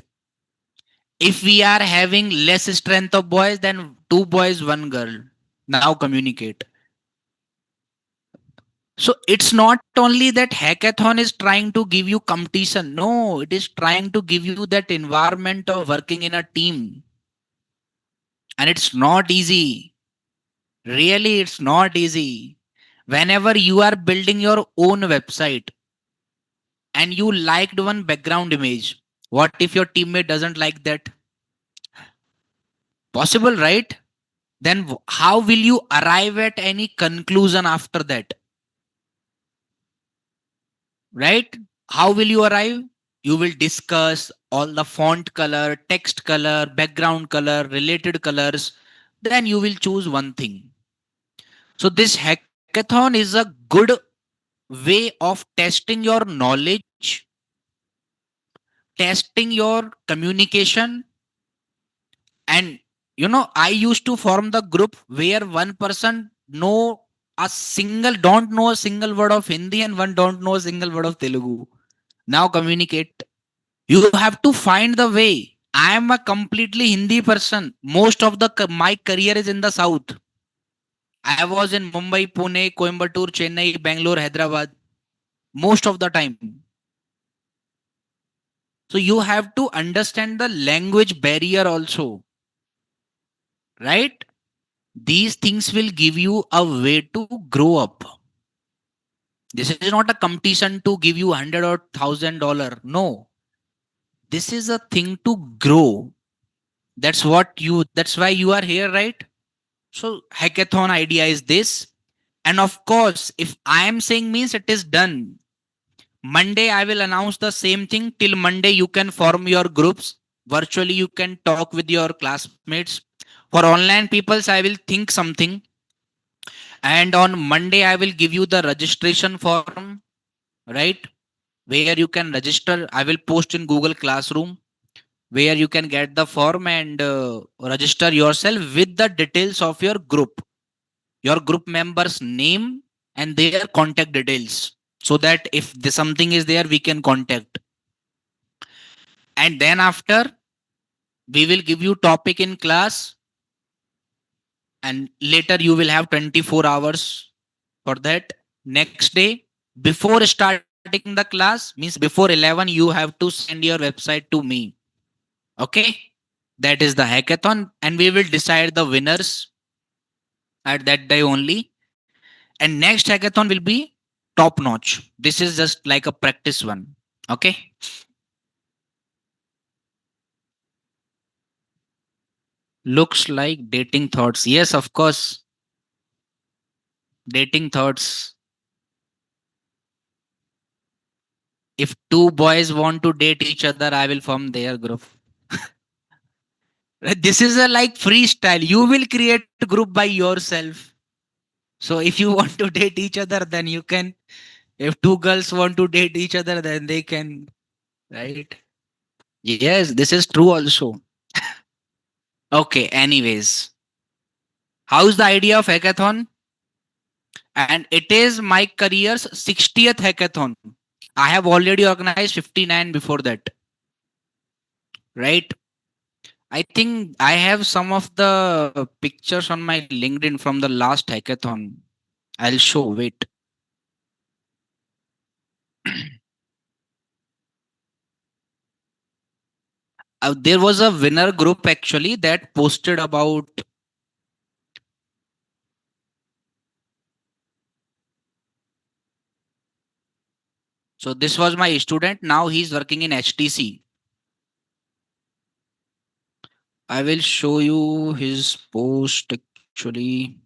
If we are having less strength of boys, then 2 boys, 1 girl. Now communicate. So it's not only that hackathon is trying to give you competition. No, it is trying to give you that environment of working in a team. And it's not easy. Really, it's not easy. Whenever you are building your own website and you liked one background image, what if your teammate doesn't like that? Possible, right? Then how will you arrive at any conclusion after that? Right? How will you arrive? You will discuss all the font color, text color, background color, related colors. Then you will choose one thing. So this hackathon hackathon is a good way of testing your knowledge, testing your communication. And I used to form the group where one person don't know a single word of Hindi and one don't know a single word of Telugu. Now communicate. You have to find the way. I am a completely Hindi person. Most of my career is in the south. I was in Mumbai, Pune, Coimbatore, Chennai, Bangalore, Hyderabad most of the time. So you have to understand the language barrier also, right? These things will give you a way to grow up. This is not a competition to give you 100 or $1,000. No, this is a thing to grow. That's why you are here, right? So hackathon idea is this. And of course, if I am saying means it is done. Monday, I will announce the same thing. Till Monday, you can form your groups. Virtually, you can talk with your classmates. For online peoples, I will think something. And on Monday, I will give you the registration form, right? Where you can register. I will post in Google Classroom where you can get the form and register yourself with the details of your group members' name and their contact details. So that if something is there, we can contact. And then after, we will give you topic in class, and later you will have 24 hours for that. Next day, before starting the class, means before 11, you have to send your website to me. Okay, that is the hackathon, and we will decide the winners at that day only. And next hackathon will be top notch. This is just like a practice one. Okay. Looks like dating thoughts. Yes, of course. Dating thoughts. If two boys want to date each other, I will form their group. This is a like freestyle. You will create a group by yourself. So if you want to date each other, then you can. If two girls want to date each other, then they can. Right? Yes, this is true also. Okay. Anyways, how's the idea of hackathon? And it is my career's 60th hackathon. I have already organized 59 before that. Right? I think I have some of the pictures on my LinkedIn from the last hackathon. I'll show. Wait. There was a winner group actually that posted about. So this was my student. Now he's working in HTC. I will show you his post actually.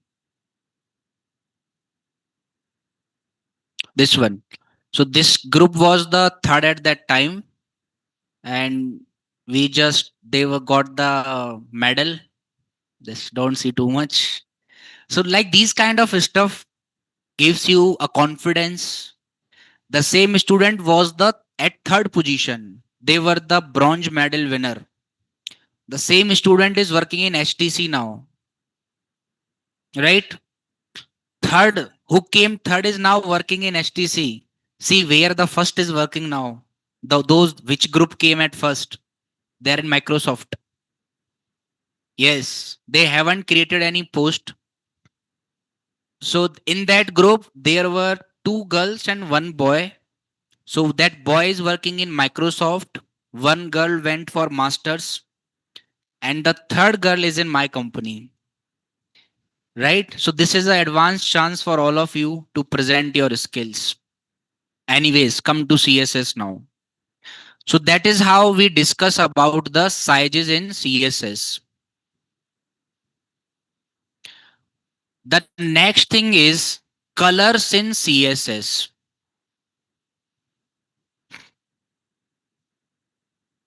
This one. So this group was the third at that time, and they were got the medal. Just don't see too much. So like these kind of stuff gives you a confidence. The same student was the at third position. They were the bronze medal winner. The same student is working in HTC now, right? Third, who came third is now working in HTC. See where the first is working now. Those which group came at first, they're in Microsoft. Yes, they haven't created any post. So in that group, there were two girls and one boy. So that boy is working in Microsoft. One girl went for masters, and the third girl is in my company. Right? So this is an advanced chance for all of you to present your skills. Anyways, come to CSS now. So that is how we discuss about the sizes in CSS. The next thing is colors in CSS.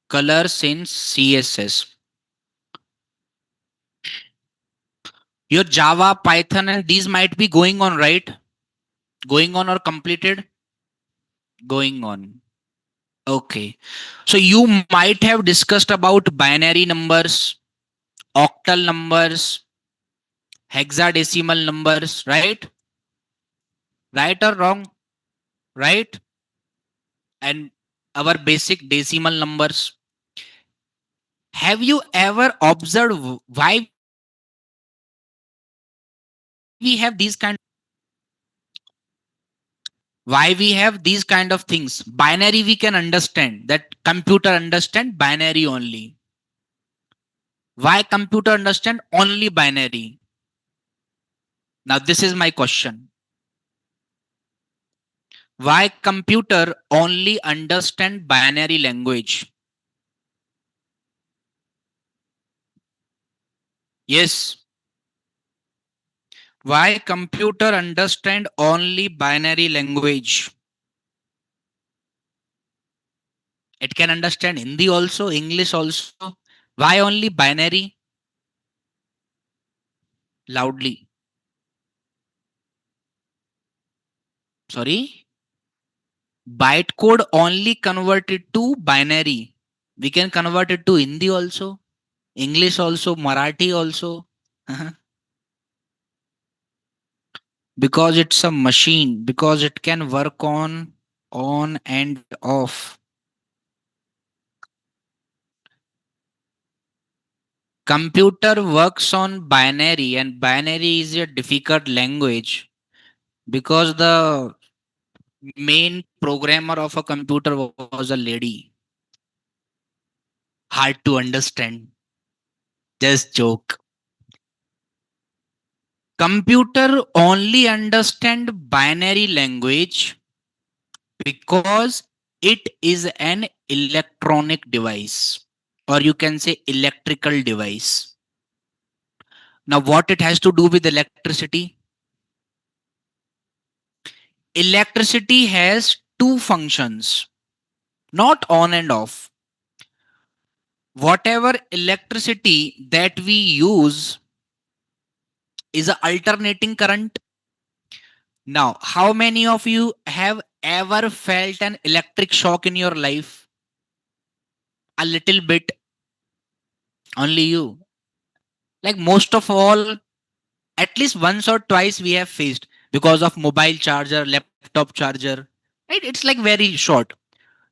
Colors in CSS. Your Java, Python, and these might be going on, right? Going on or completed? Going on. Okay. So you might have discussed about binary numbers, octal numbers, hexadecimal numbers, right? Right or wrong? Right? And our basic decimal numbers. Have you ever observed why we have these kind of things? Why we have these kind of things? Binary we can understand, that computer understand binary only. Why computer understand only binary? Now this is my question. Why computer only understand binary language? Yes. Why computer understand only binary language? It can understand Hindi also, English also. Why only binary? Loudly. Sorry. Bytecode only converted to binary. We can convert it to Hindi also, English also, Marathi also. Because it's a machine, because it can work on and off. Computer works on binary, and binary is a difficult language because the main programmer of a computer was a lady. Hard to understand. Just joke. Computer only understand binary language because it is an electronic device, or you can say electrical device. Now what it has to do with electricity? Electricity has two functions, not on and off. Whatever electricity that we use is a alternating current. Now how many of you have ever felt an electric shock in your life? A little bit. Only you. Like most of all, at least once or twice we have faced, because of mobile charger, laptop charger, right? It's like very short.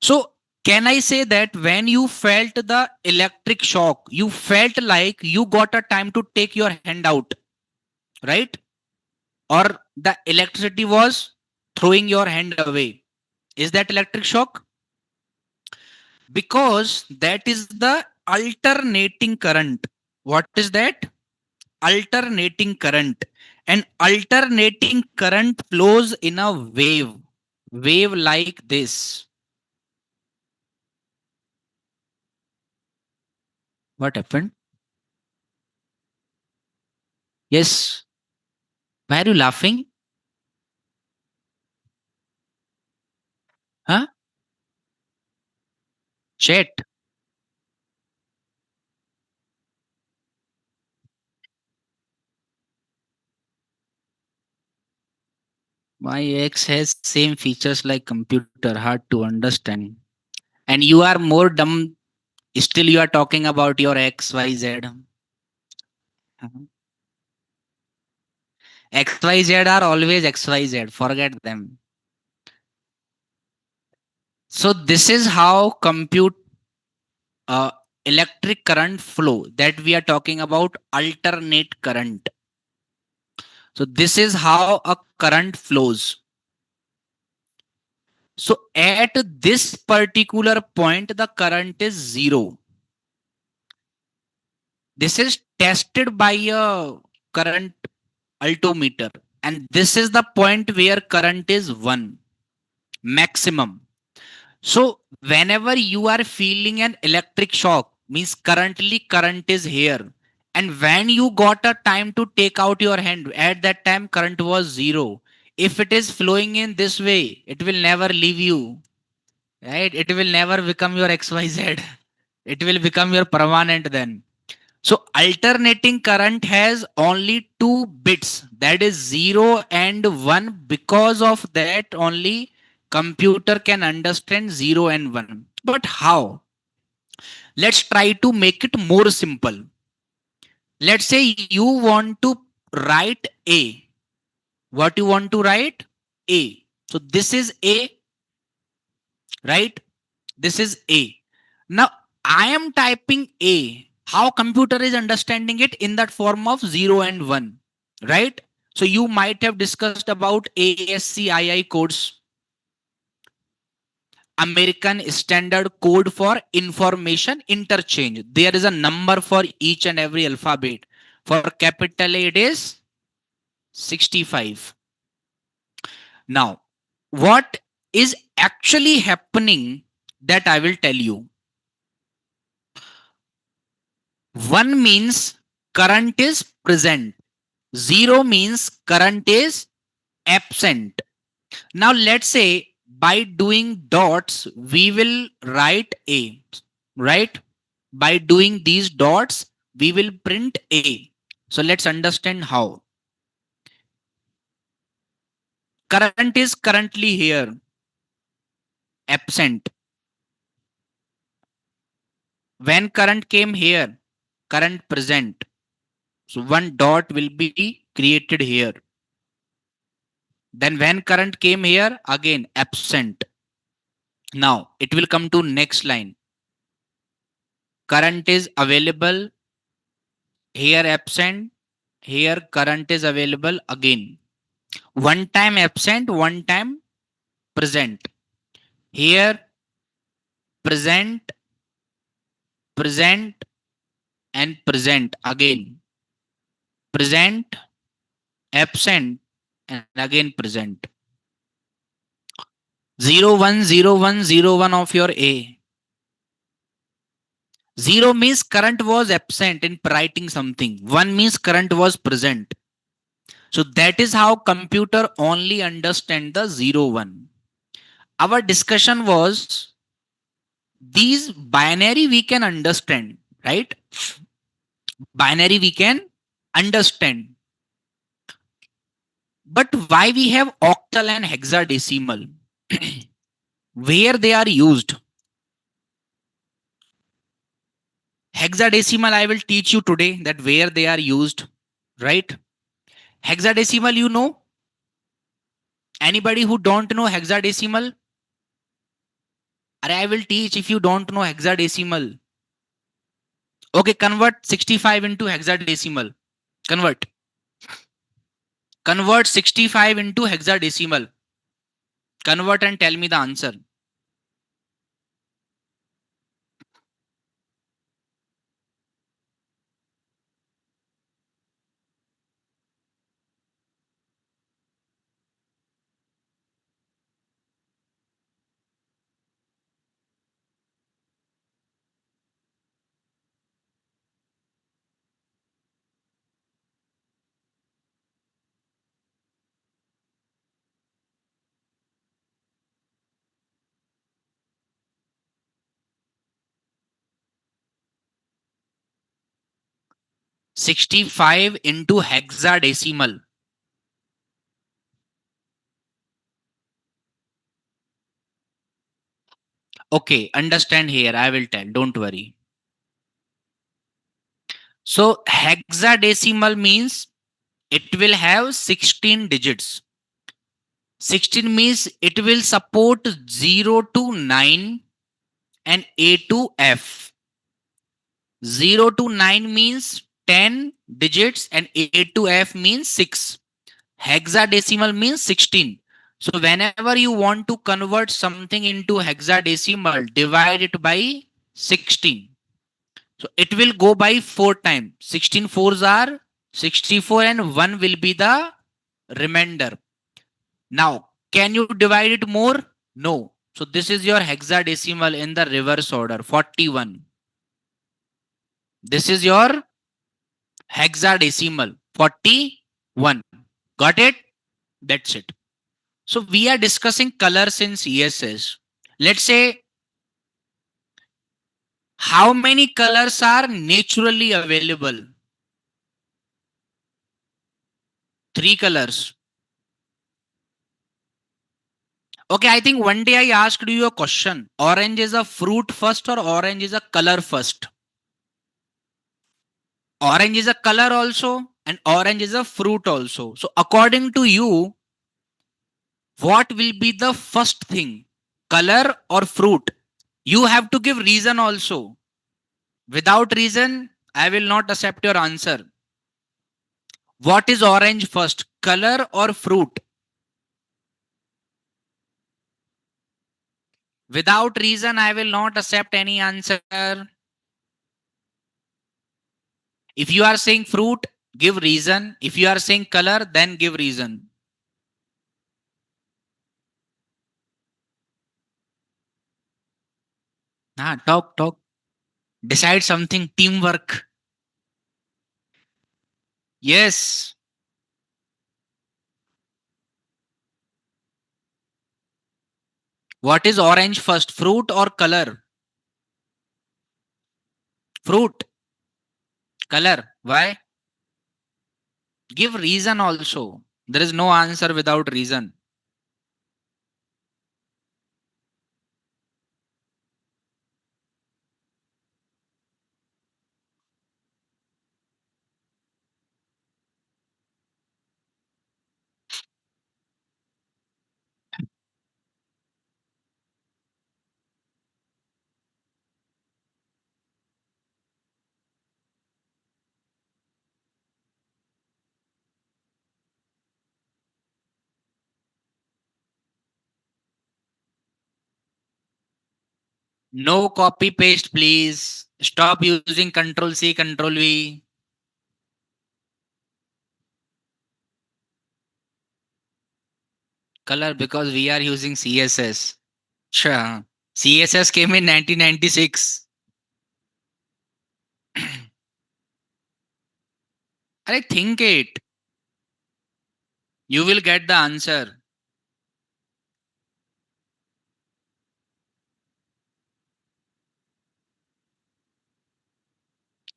So can I say that when you felt the electric shock, you felt like you got a time to take your hand out, right? Or the electricity was throwing your hand away? Is that electric shock? Because that is the alternating current. What is that? Alternating current. And alternating current flows in a wave like this. What happened? Yes. Why are you laughing? Huh? Chat. My ex has same features like computer, hard to understand. And you are more dumb. Still, you are talking about your XYZ. XYZ are always XYZ. Forget them. So this is how compute uh, electric current flow, that we are talking about alternate current. So this is how a current flows. So at this particular point, the current is zero. This is tested by a current altimeter. And this is the point where current is 1 maximum. So whenever you are feeling an electric shock, means currently current is here. And when you got a time to take out your hand, at that time current was zero. If it is flowing in this way, it will never leave you, right? It will never become your XYZ. It will become your permanent then. So alternating current has only two bits. That is 0 and 1. Because of that only computer can understand 0 and 1. But how? Let's try to make it more simple. Let's say you want to write A. What you want to write? A. So this is A, right? This is A. Now I am typing A. How computer is understanding it? In that form of 0 and 1, right? So you might have discussed about ASCII codes, American Standard Code for Information Interchange. There is a number for each and every alphabet. For capital A, it is 65. Now, what is actually happening, that I will tell you. 1 means current is present. 0 means current is absent. Now, let's say by doing dots, we will write A, right? By doing these dots, we will print A. So let's understand how. Current is currently here, absent. When current came here, current present. So one dot will be created here. Then when current came here, again absent. Now it will come to next line. Current is available, here absent, here current is available again. One time absent, one time present. Here present, present, and present again. Present, absent, and again present. 010101 of your A. 0 means current was absent in writing something. 1 means current was present. So that is how computer only understand the 01. Our discussion was these binary we can understand, right? Binary we can understand. But why we have octal and hexadecimal? Where they are used? Hexadecimal I will teach you today, that where they are used, right? Hexadecimal, you know? Anybody who don't know hexadecimal? I will teach if you don't know hexadecimal. Okay, convert 65 into hexadecimal. Convert. Convert 65 into hexadecimal. Convert and tell me the answer. 65 into hexadecimal. Okay, understand here. I will tell. Don't worry. So hexadecimal means it will have 16 digits. 16 means it will support 0 to 9 and A to F. 0 to 9 means 10 digits and A to F means 6. Hexadecimal means 16. So whenever you want to convert something into hexadecimal, divide it by 16. So it will go by 4 times. 16 fours are 64 and 1 will be the remainder. Now, can you divide it more? No. So this is your hexadecimal in the reverse order, 41. This is your hexadecimal, 41. Got it? That's it. So we are discussing colors in CSS. Let's say how many colors are naturally available? Three colors. Okay, I think one day I asked you a question. Orange is a fruit first or orange is a color first? Orange is a color also and orange is a fruit also. So according to you, what will be the first thing? Color or fruit? You have to give reason also. Without reason, I will not accept your answer. What is orange first? Color or fruit? Without reason, I will not accept any answer. If you are saying fruit, give reason. If you are saying color, then give reason. Talk. Decide something. Teamwork. Yes. What is orange first? Fruit or color? Fruit. Color. Why? Give reason also. There is no answer without reason. No copy paste, please. Stop using Control C, Control V. Color because we are using CSS. Sure. CSS came in 1996. I think it. You will get the answer.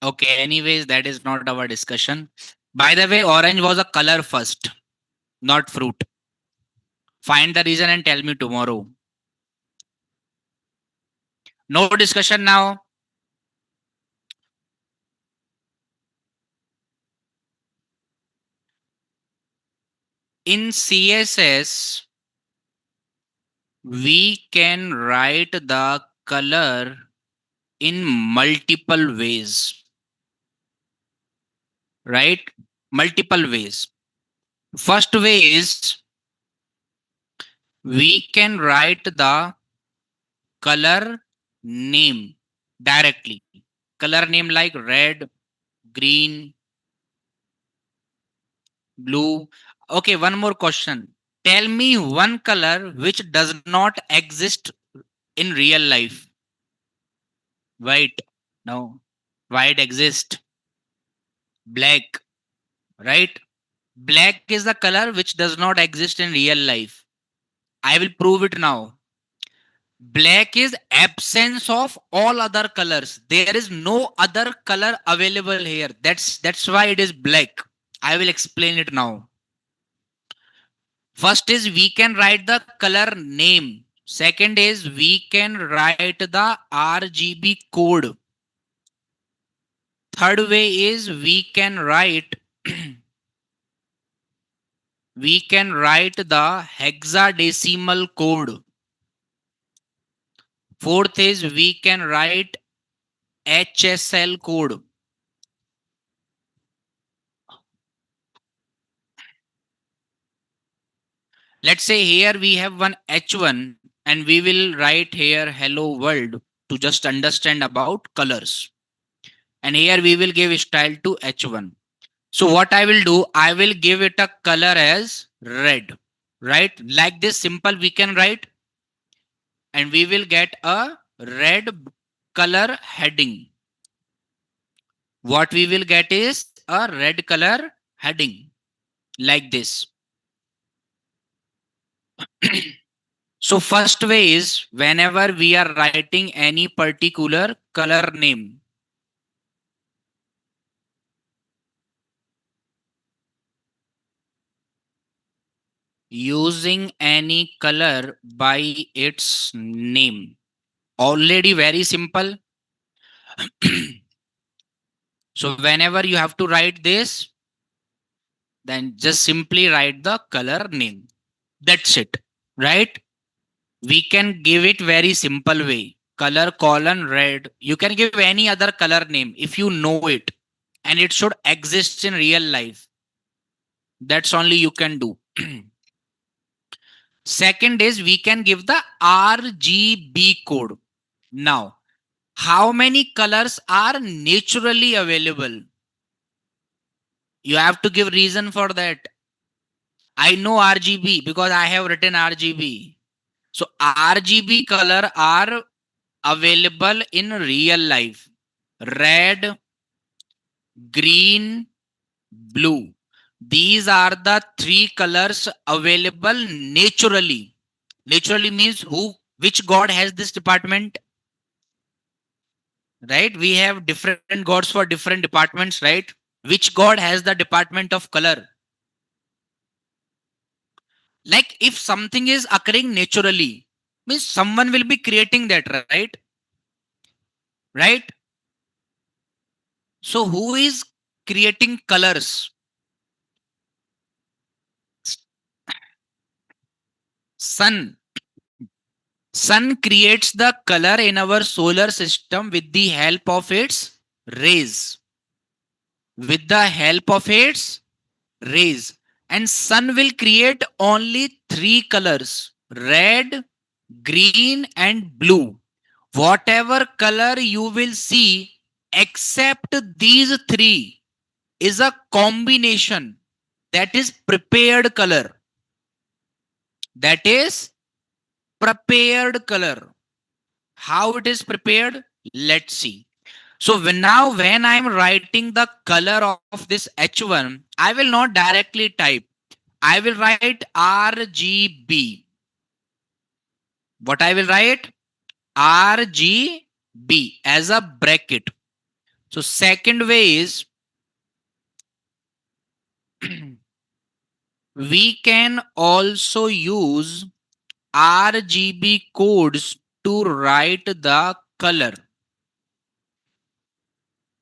Okay, anyways, that is not our discussion. By the way, orange was a color first, not fruit. Find the reason and tell me tomorrow. No discussion now. In CSS, we can write the color in multiple ways, right? Multiple ways. First way is we can write the color name directly. Color name like red, green, blue. Okay, one more question. Tell me one color which does not exist in real life. White. No. White exists. Black. Right? Black is the color which does not exist in real life. I will prove it now. Black is absence of all other colors. There is no other color available here. That's why it is black. I will explain it now. First is we can write the color name. Second is we can write the RGB code. Third way is we can write the hexadecimal code. Fourth is we can write HSL code. Let's say here we have one H1 and we will write here hello world to just understand about colors. And here we will give style to H1. So what I will do, I will give it a color as red, right? Like this simple we can write and we will get a red color heading. What we will get is a red color heading like this. So first way is whenever we are writing any particular color name, using any color by its name. Already very simple. So whenever you have to write this, then just simply write the color name. That's it, right? We can give it very simple way. Color colon red. You can give any other color name if you know it, and it should exist in real life. That's only you can do. Second is we can give the RGB code. Now, how many colors are naturally available? You have to give reason for that. I know RGB because I have written RGB. So RGB color are available in real life. Red, green, blue. These are the three colors available naturally. Naturally means which god has this department? Right? We have different gods for different departments, right? Which god has the department of color? Like if something is occurring naturally, means someone will be creating that, right? Right? So who is creating colors? Sun. Sun creates the color in our solar system with the help of its rays. With the help of its rays. And sun will create only three colors: red, green, and blue. Whatever color you will see, except these three, is a combination, that is prepared color. That is prepared color. How it is prepared? Let's see. So now when I'm writing the color of this H1, I will not directly type. I will write RGB. What I will write? RGB as a bracket. So second way is we can also use RGB codes to write the color,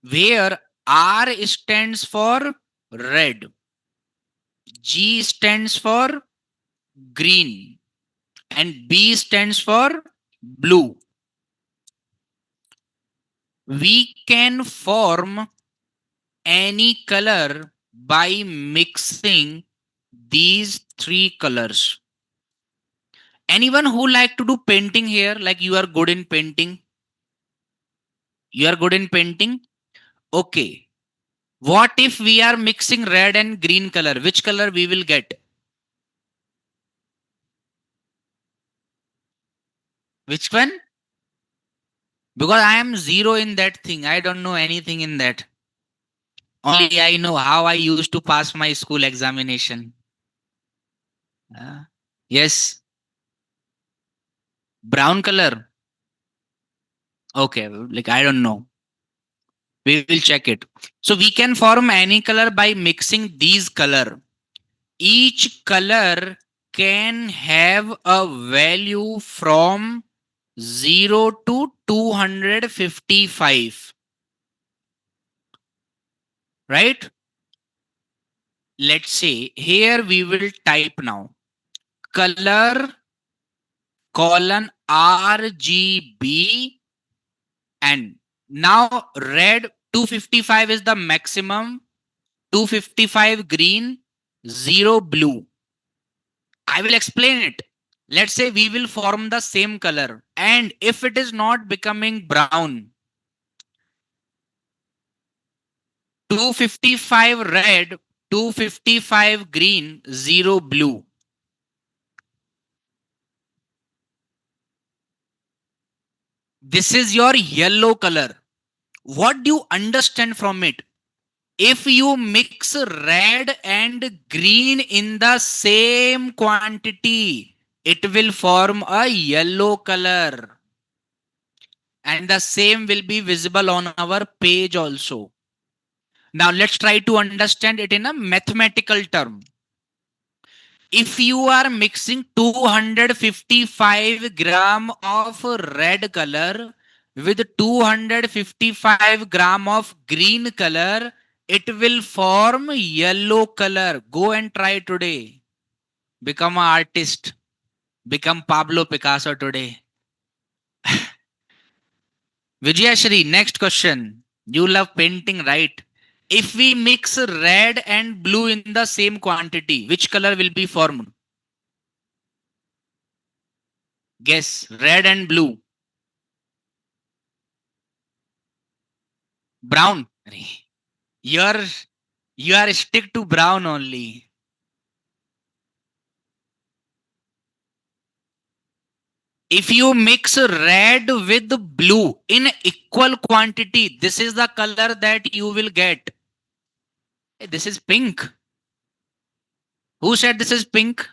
where R stands for red, G stands for green, and B stands for blue. We can form any color by mixing these three colors. Anyone who like to do painting here, like you are good in painting? You are good in painting? Okay. What if we are mixing red and green color? Which color we will get? Which one? Because I am zero in that thing. I don't know anything in that. Only I know how I used to pass my school examination. Yes. Brown color. Okay. Like I don't know. We will check it. So we can form any color by mixing these color. Each color can have a value from 0 to 255. Right? Let's say here we will type now color colon RGB, and now red 255 is the maximum, 255 green, 0 blue. I will explain it. Let's say we will form the same color, and if it is not becoming brown, 255 red, 255 green, 0 blue. This is your yellow color. What do you understand from it? If you mix red and green in the same quantity, it will form a yellow color. And the same will be visible on our page also. Now let's try to understand it in a mathematical term. If you are mixing 255 gram of red color with 255 gram of green color, it will form yellow color. Go and try today. Become an artist. Become Pablo Picasso today. Vijayashri, next question. You love painting, right? If we mix red and blue in the same quantity, which color will be formed? Guess. Red and blue. Brown. You're you are stick to brown only. If you mix red with blue in equal quantity, this is the color that you will get. Hey, this is pink. Who said this is pink?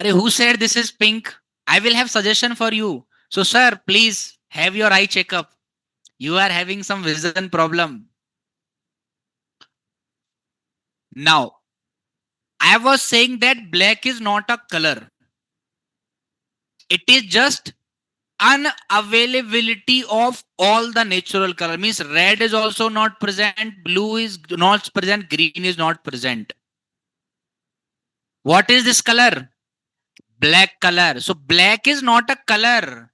Who said this is pink? I will have suggestion for you. So, sir, please have your eye checkup. You are having some vision problem. Now, I was saying that black is not a color. It is just unavailability of all the natural color. Means red is also not present, blue is not present, green is not present. What is this color? Black color. So black is not a color.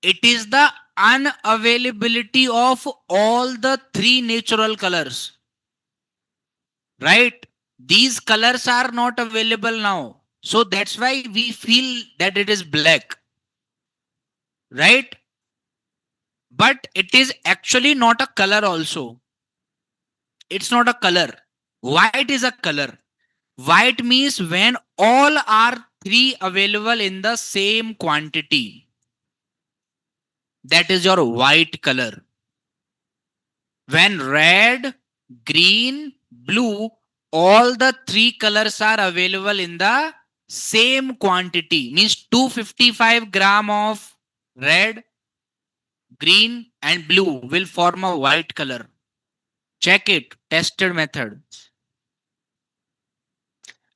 It is the unavailability of all the three natural colors. Right? These colors are not available now. So that's why we feel that it is black. Right? But it is actually not a color also. It's not a color. White is a color. White means when all are three available in the same quantity. That is your white color. When red, green, blue, all the three colors are available in the same quantity. Means 255 gram of red, green and blue will form a white color. Check it. Tested method.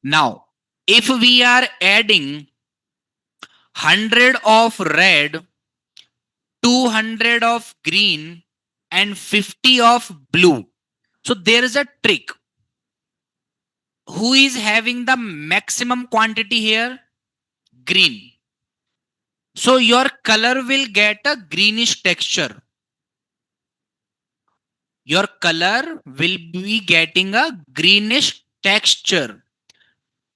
Now, if we are adding 100 of red, 200 of green, and 50 of blue. So there is a trick. Who is having the maximum quantity here? Green. So your color will get a greenish texture. Your color will be getting a greenish texture.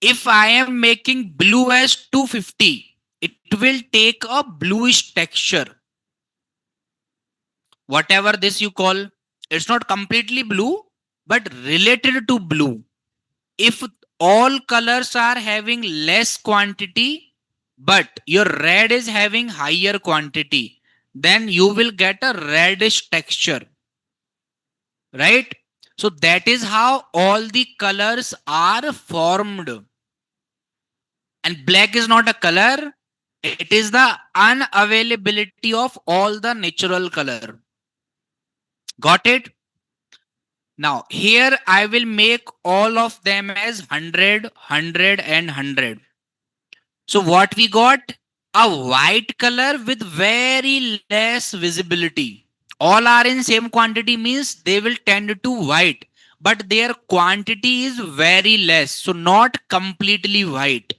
If I am making blue as 250, it will take a bluish texture. Whatever this you call, it's not completely blue, but related to blue. If all colors are having less quantity, but your red is having higher quantity, then you will get a reddish texture. Right? So that is how all the colors are formed. And black is not a color, it is the unavailability of all the natural color. Got it? Now, here I will make all of them as 100, 100 and 100. So what we got? A white color with very less visibility. All are in same quantity means they will tend to white, but their quantity is very less. So not completely white.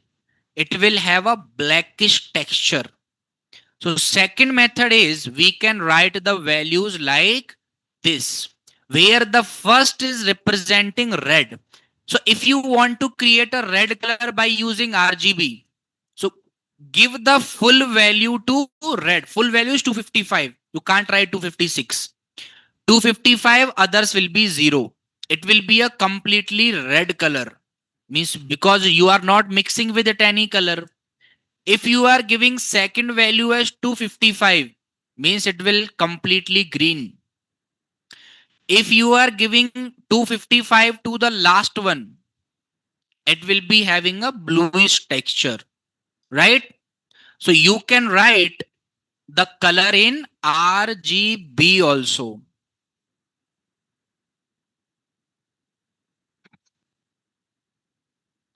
It will have a blackish texture. So second method is we can write the values like this, where the first is representing red. So if you want to create a red color by using RGB, so give the full value to red. Full value is 255. You can't write 256. 255, others will be 0. It will be a completely red color. Means because you are not mixing with it any color. If you are giving second value as 255, means it will completely green. If you are giving 255 to the last one, it will be having a bluish texture, right? So you can write the color in RGB also.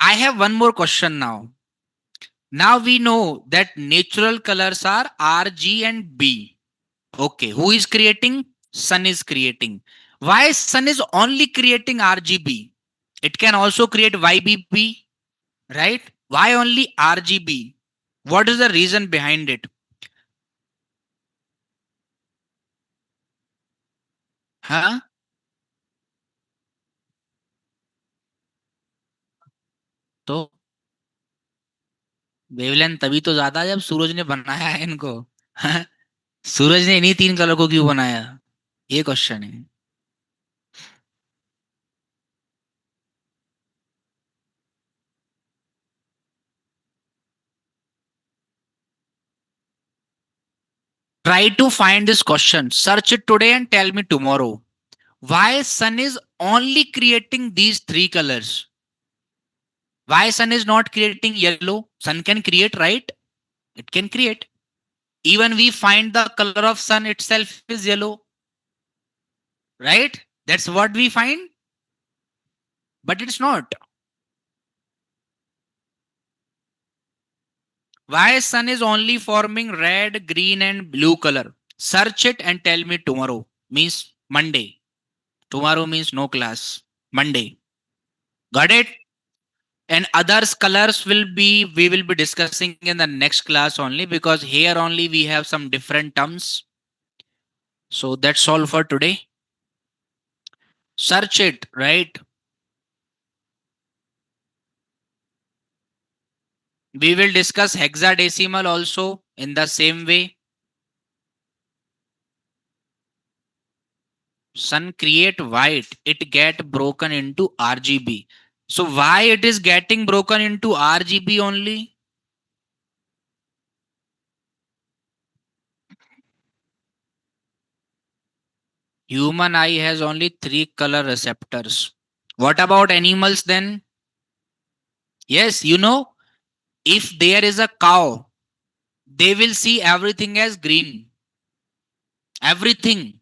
I have one more question now. Now we know that natural colors are R, G, and B. Okay, who is creating? Sun is creating. Why sun is only creating RGB? It can also create YBB, right? Why only RGB? What is the reason behind it? हाँ, तो wavelength तभी तो ज्यादा है जब सूरज ने बनाया है इनको। हाँ? सूरज ने इन्हीं तीन कलर को क्यों बनाया? ये क्वेश्चन है। Try to find this question. Search it today and tell me tomorrow. Why sun is only creating these three colors? Why sun is not creating yellow? Sun can create, right? It can create. Even we find the color of sun itself is yellow, right? That's what we find, but it's not. Why sun is only forming red, green, and blue color? Search it and tell me tomorrow. Means Monday. Tomorrow means no class. Monday. Got it? And others colors will be we will be discussing in the next class only, because here only we have some different terms. So that's all for today. Search it, right? We will discuss hexadecimal also in the same way. Sun create white, it get broken into RGB. So why it is getting broken into RGB only? Human eye has only three color receptors. What about animals then? Yes, you know, if there is a cow, they will see everything as green. Everything.